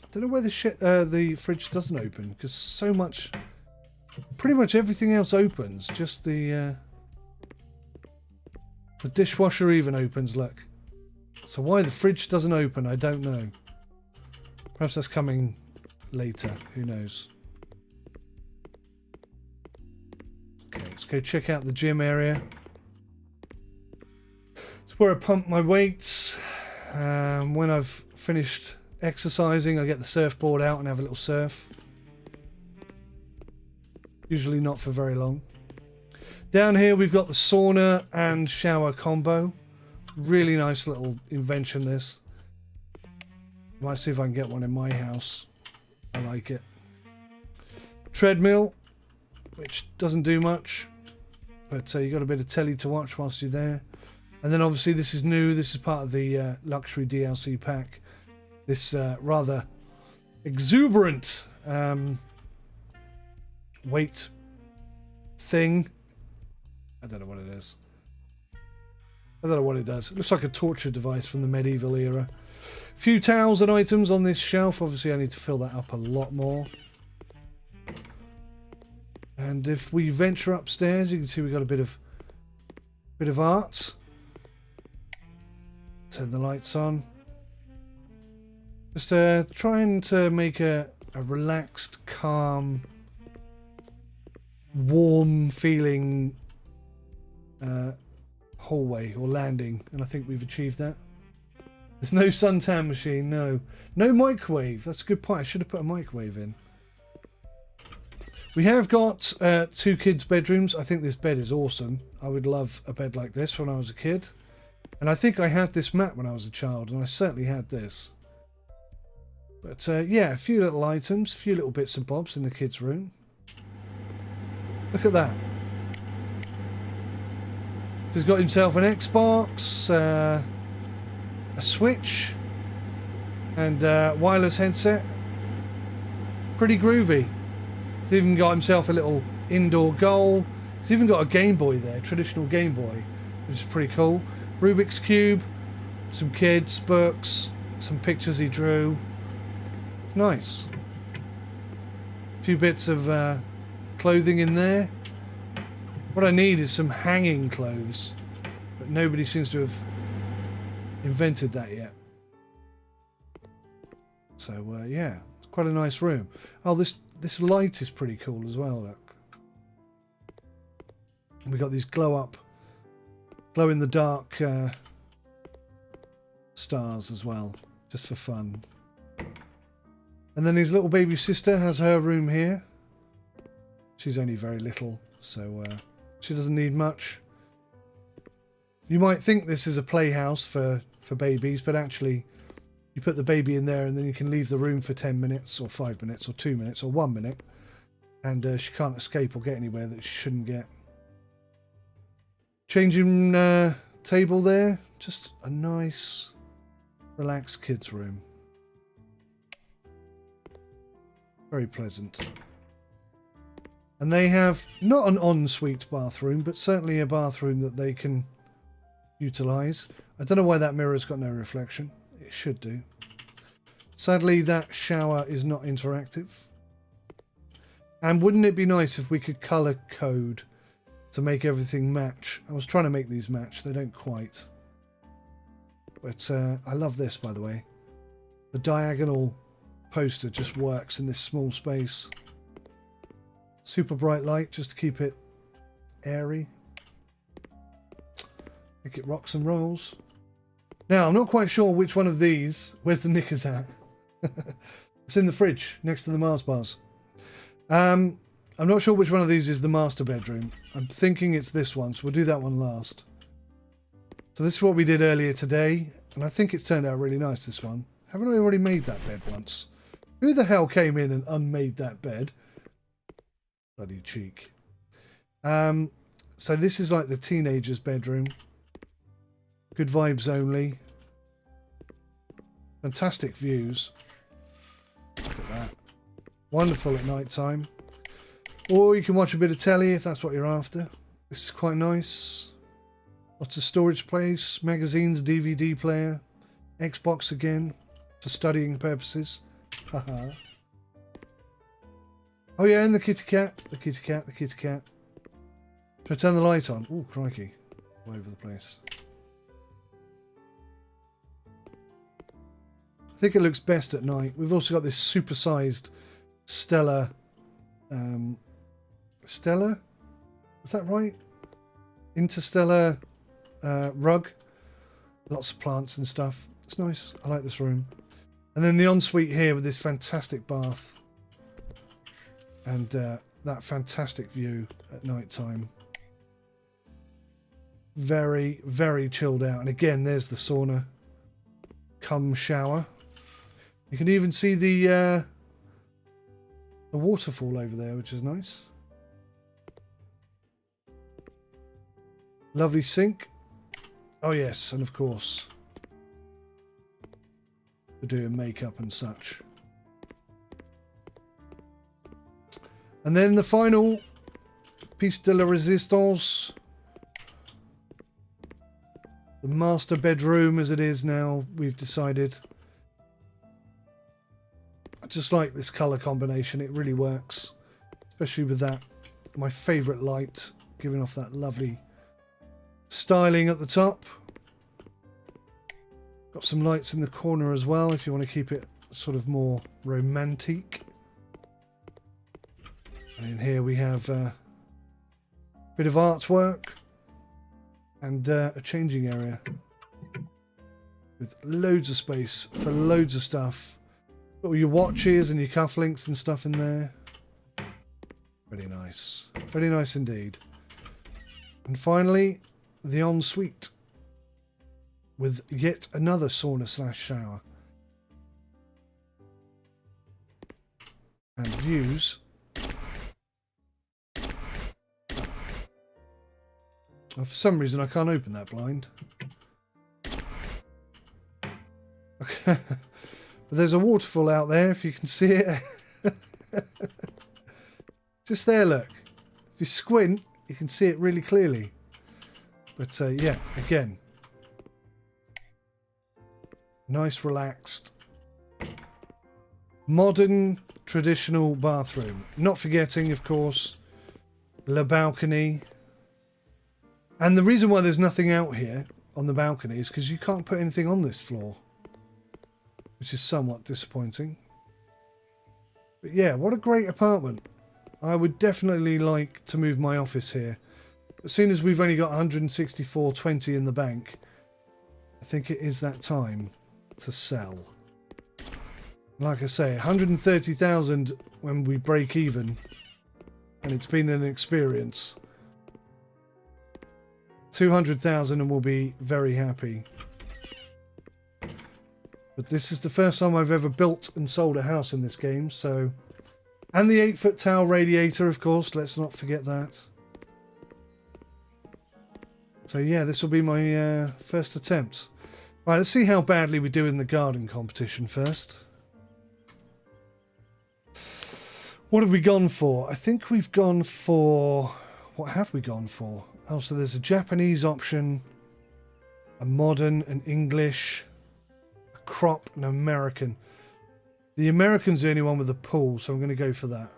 I don't know where the fridge doesn't open, because so much... Pretty much everything else opens. Just the dishwasher even opens, look. So why the fridge doesn't open, I don't know. Perhaps that's coming later. Who knows? Okay, let's go check out the gym area. It's where I pump my weights. When I've finished exercising, I get the surfboard out and have a little surf. Usually not for very long. Down here we've got the sauna and shower combo. Really nice little invention, this. Might see if I can get one in my house. I like it. Treadmill, which doesn't do much, but you got a bit of telly to watch whilst you're there. And then obviously this is new. This is part of the luxury DLC pack. This rather exuberant weight thing. I don't know what it is. I don't know what it does. It looks like a torture device from the medieval era. A few towels and items on this shelf. Obviously I need to fill that up a lot more. And if we venture upstairs, you can see we've got a bit of art. Turn the lights on. Just trying to make a relaxed, calm, warm feeling hallway or landing, and I think we've achieved that. There's no suntan machine, no microwave. That's a good point. I should have put a microwave in. We have got 2 kids' bedrooms. I think this bed is awesome. I would love a bed like this when I was a kid, and I think I had this mat when I was a child, and I certainly had this. But yeah, a few little items, a few little bits and bobs in the kids' room. Look at that. He's got himself an Xbox, a Switch, and wireless headset. Pretty groovy. He's even got himself a little indoor goal. He's even got a Game Boy there, traditional Game Boy, which is pretty cool. Rubik's Cube, some kids' books, some pictures he drew. It's nice. A few bits of clothing in there. What I need is some hanging clothes, but nobody seems to have invented that yet. So yeah, it's quite a nice room. Oh, this light is pretty cool as well. Look, and we got these glow in the dark stars as well, just for fun. And then his little baby sister has her room here. She's only very little, so she doesn't need much. You might think this is a playhouse for babies, but actually you put the baby in there and then you can leave the room for 10 minutes or 5 minutes or 2 minutes or 1 minute, and she can't escape or get anywhere that she shouldn't get. Changing table there. Just a nice, relaxed kids' room. Very pleasant. And they have not an ensuite bathroom, but certainly a bathroom that they can utilise. I don't know why that mirror's got no reflection. It should do. Sadly, that shower is not interactive. And wouldn't it be nice if we could colour code to make everything match? I was trying to make these match. They don't quite. But I love this, by the way. The diagonal poster just works in this small space. Super bright light just to keep it airy. Make it rocks and rolls. Now, I'm not quite sure which one of these... Where's the knickers at? It's in the fridge next to the Mars bars. I'm not sure which one of these is the master bedroom. I'm thinking it's this one, so we'll do that one last. So this is what we did earlier today, and I think it's turned out really nice, this one. Haven't I already made that bed once? Who the hell came in and unmade that bed? Bloody cheek. So this is like the teenager's bedroom. Good vibes only. Fantastic views. Look at that. Wonderful at night time. Or you can watch a bit of telly if that's what you're after. This is quite nice. Lots of storage space, magazines, DVD player, Xbox again, for studying purposes. Haha. Oh yeah, and the kitty cat. The kitty cat, the kitty cat. Should I turn the light on? Oh, crikey. All over the place. I think it looks best at night. We've also got this super-sized Stella. Stella? Is that right? Interstellar rug. Lots of plants and stuff. It's nice. I like this room. And then the ensuite here with this fantastic bath. And that fantastic view at night time. Very, very chilled out. And again, there's the sauna. Cum shower. You can even see the waterfall over there, which is nice. Lovely sink. Oh yes, and of course, for doing makeup and such. And then the final piece de la resistance. The master bedroom as it is now, we've decided. I just like this colour combination, it really works. Especially with that, my favourite light, giving off that lovely styling at the top. Got some lights in the corner as well if you want to keep it sort of more romantic. And in here we have a bit of artwork and a changing area with loads of space for loads of stuff. Got all your watches and your cufflinks and stuff in there. Very nice. Very nice indeed. And finally, the ensuite with yet another sauna / shower. And views. Oh, for some reason I can't open that blind. Okay. But there's a waterfall out there if you can see it. Just there, look. If you squint, you can see it really clearly. But yeah, again. Nice, relaxed. Modern, traditional bathroom. Not forgetting, of course, the balcony. And the reason why there's nothing out here on the balcony is because you can't put anything on this floor. Which is somewhat disappointing. But yeah, what a great apartment. I would definitely like to move my office here. As soon as we've only got 164.20 in the bank, I think it is that time to sell. Like I say, 130,000 when we break even. And it's been an experience. 200,000 and we'll be very happy. But this is the first time I've ever built and sold a house in this game, so... And the 8-foot towel radiator, of course, let's not forget that. So yeah, this will be my first attempt. Right, let's see how badly we do in the garden competition first. What have we gone for? I think we've gone for... What have we gone for? Oh, so there's a Japanese option, a modern, an English... crop and American. The American's the only one with a pool, so I'm going to go for that.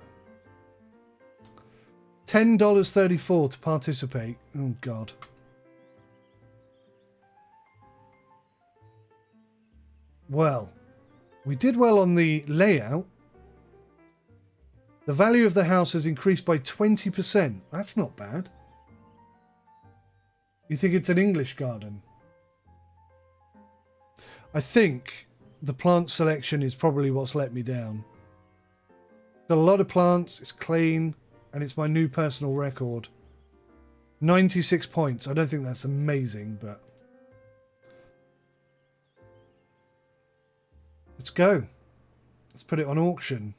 $10.34 to participate. Oh god. Well, we did well on the layout. The value of the house has increased by 20%. That's not bad. You think it's an English garden? I think the plant selection is probably what's let me down. Got a lot of plants, it's clean, and it's my new personal record. 96 points. I don't think that's amazing, but... Let's go. Let's put it on auction.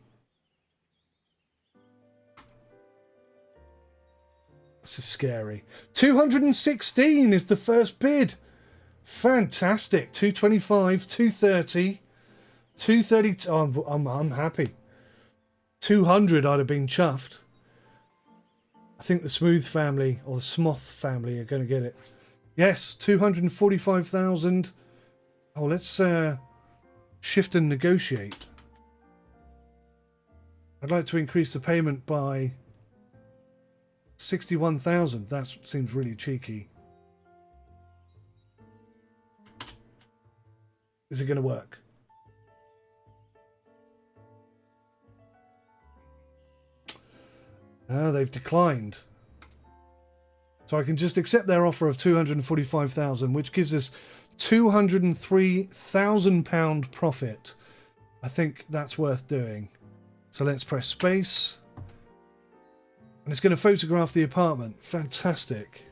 This is scary. 216 is the first bid. Fantastic. 225, 230, 230. Oh, I'm happy. 200, I'd have been chuffed. I think the Smooth family or the Smoth family are going to get it. Yes, 245,000. Oh, let's shift and negotiate. I'd like to increase the payment by 61,000. That seems really cheeky. Is it going to work? They've declined. So I can just accept their offer of 245,000, which gives us £203,000 profit. I think that's worth doing. So let's press space. And it's going to photograph the apartment. Fantastic.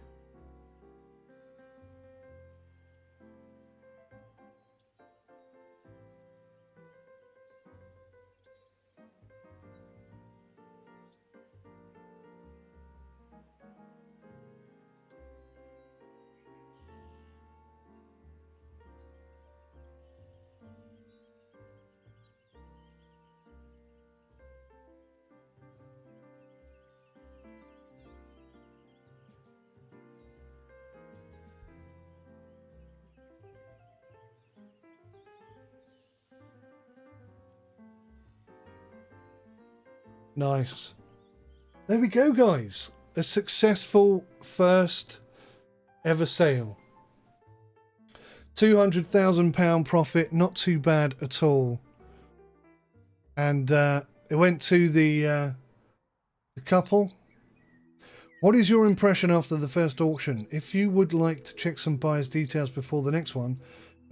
Nice. There we go, guys. A successful first ever sale. £200,000 profit. Not too bad at all. And it went to the couple. What is your impression after the first auction? If you would like to check some buyers' details before the next one,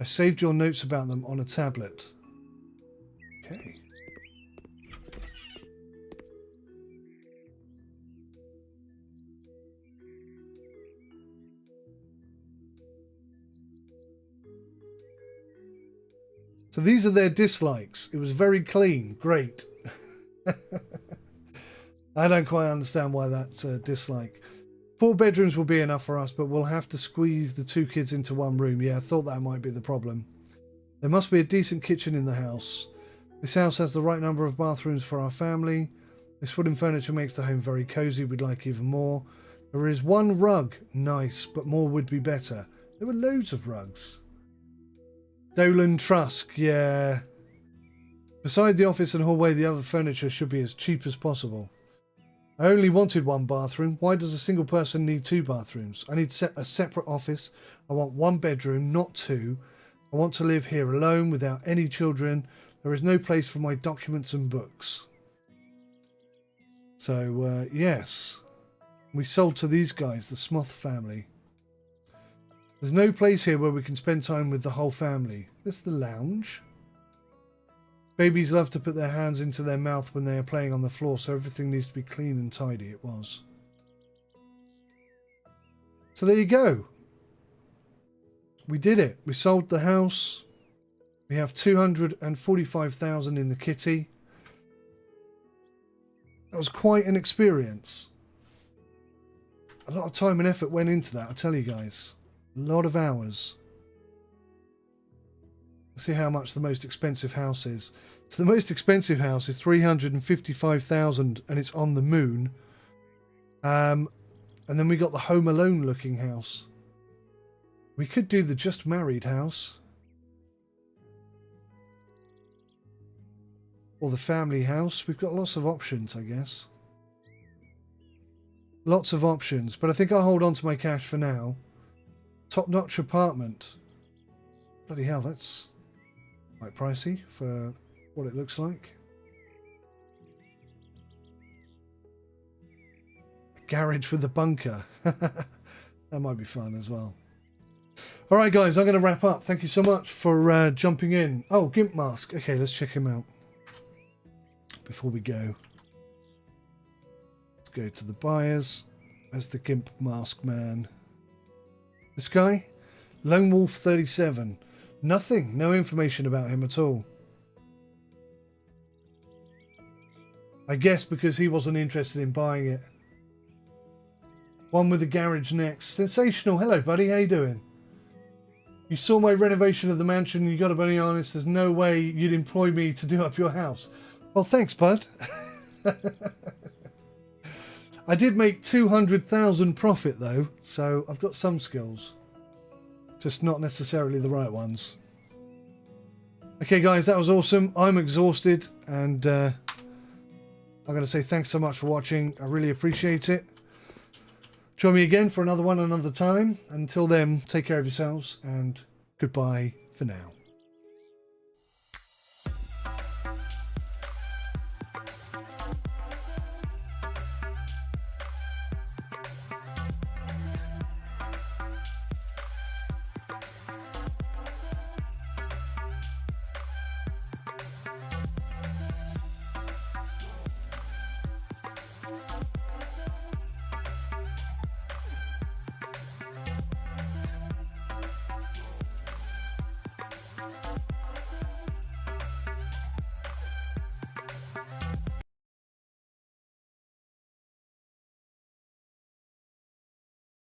I saved your notes about them on a tablet. Okay. So these are their dislikes. It was very clean. Great. I don't quite understand why that's a dislike. 4 bedrooms will be enough for us, but we'll have to squeeze the 2 kids into one room. Yeah, I thought that might be the problem. There must be a decent kitchen in the house. This house has the right number of bathrooms for our family. This wooden furniture makes the home very cozy. We'd like even more. There is 1 rug. Nice, but more would be better. There were loads of rugs. Dolan Trusk, yeah. Beside the office and hallway, the other furniture should be as cheap as possible. I only wanted 1 bathroom. Why does a single person need 2 bathrooms? I need a separate office. I want 1 bedroom, not 2. I want to live here alone without any children. There is no place for my documents and books. So, yes. We sold to these guys, the Smoth family. There's no place here where we can spend time with the whole family. This is the lounge. Babies love to put their hands into their mouth when they are playing on the floor, so everything needs to be clean and tidy. It was. So there you go. We did it. We sold the house. We have 245,000 in the kitty. That was quite an experience. A lot of time and effort went into that, I tell you guys. A lot of hours. Let's see how much the most expensive house is. So the most expensive house is 355,000 and it's on the moon. And then we got the Home Alone looking house. We could do the Just Married house. Or the family house. We've got lots of options, I guess. Lots of options. But I think I'll hold on to my cash for now. Top-notch apartment. Bloody hell, that's quite pricey for what it looks like. A garage with a bunker. That might be fun as well. All right, guys, I'm going to wrap up. Thank you so much for jumping in. Oh, Gimp Mask. Okay, let's check him out before we go. Let's go to the buyers. There's the Gimp Mask man. This guy, 𝗏𝗏𝗏𝗏 37. Nothing, no information about him at all. I guess because he wasn't interested in buying it. One with the garage next. Sensational. Hello, buddy. How you doing? You saw my renovation of the mansion and you got to be honest, there's no way you'd employ me to do up your house. Well, thanks, bud. I did make 200,000 profit though, so I've got some skills. Just not necessarily the right ones. Okay, guys, that was awesome. I'm exhausted, and I'm going to say thanks so much for watching. I really appreciate it. Join me again for another one another time. Until then, take care of yourselves, and goodbye for now.